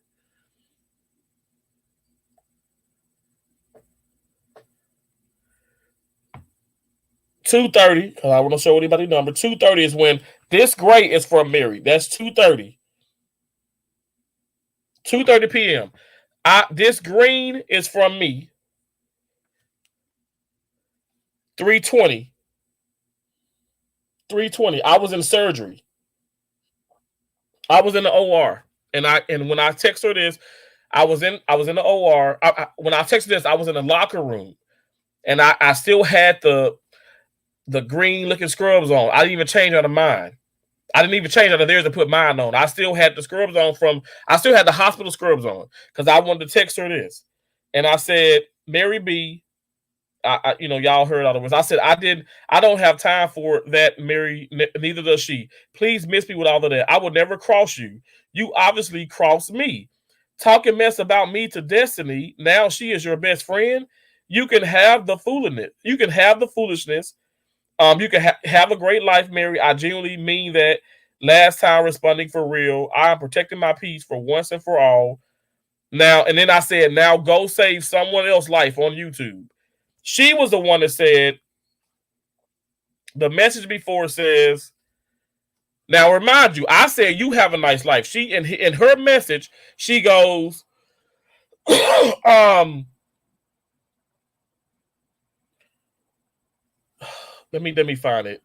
$2:30, because I want to show anybody the number. 2:30 is when this gray is from Mary. That's 2:30. 2:30 p.m. This green is from me. 3:20. 3:20. I was in surgery. I was in the OR, and when I text her this, I was in the OR. When I texted this, I was in the locker room, and I still had the green looking scrubs on. I didn't even change out of mine. I didn't even change out of theirs to put mine on. I still had the scrubs on I still had the hospital scrubs on because I wanted to text her this, and I said, Mary B, y'all heard all the words. I said, I don't have time for that, Mary. Neither does she. Please miss me with all of that. I will never cross you. You obviously crossed me. Talking mess about me to Destiny. Now she is your best friend. You can have the foolishness. You can have the foolishness. You can have a great life, Mary. I genuinely mean that. Last time responding for real. I am protecting my peace for once and for all. Now, and then I said, now go save someone else's life on YouTube. She was the one that said, the message before says, now remind you, I said you have a nice life. She in her message, she goes, let me find it.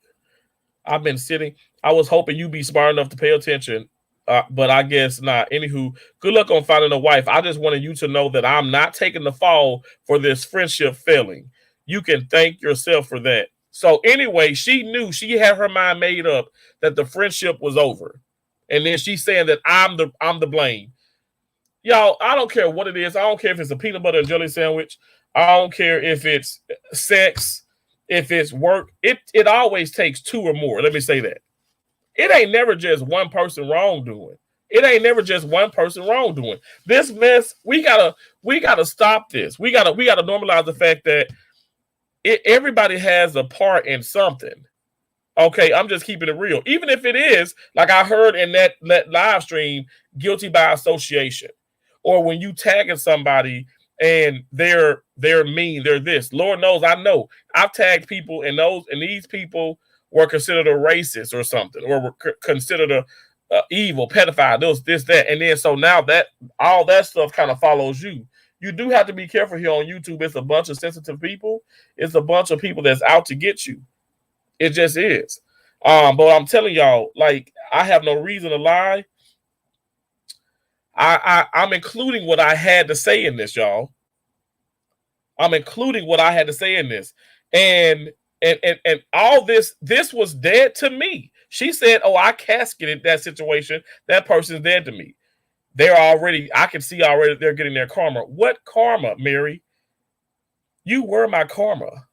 I've been sitting. I was hoping you'd be smart enough to pay attention, but I guess not. Anywho, good luck on finding a wife. I just wanted you to know that I'm not taking the fall for this friendship failing. You can thank yourself for that. So anyway, she knew, she had her mind made up that the friendship was over. And then she's saying that I'm the blame. Y'all, I don't care what it is. I don't care if it's a peanut butter and jelly sandwich. I don't care if it's sex, if it's work. It always takes two or more. Let me say that. It ain't never just one person wrongdoing. It ain't never just one person wrongdoing. This mess, we gotta stop this. We gotta normalize the fact that everybody has a part in something. Okay, I'm just keeping it real. Even if it is, like I heard in that live stream, guilty by association. Or when you tagging somebody and they're mean, they're this. Lord knows, I know. I've tagged people and these people were considered a racist or something, or were considered a evil, pedophile, this, that. And then so now that all that stuff kind of follows you. You do have to be careful here on YouTube. It's a bunch of sensitive people. It's a bunch of people that's out to get you. It just is. But I'm telling y'all, like, I have no reason to lie. I'm including what I had to say in this, y'all. I'm including what I had to say in this. And all this was dead to me. She said, oh, I casketed that situation. That person's dead to me. I can see already they're getting their karma. What karma, Mary? You were my karma.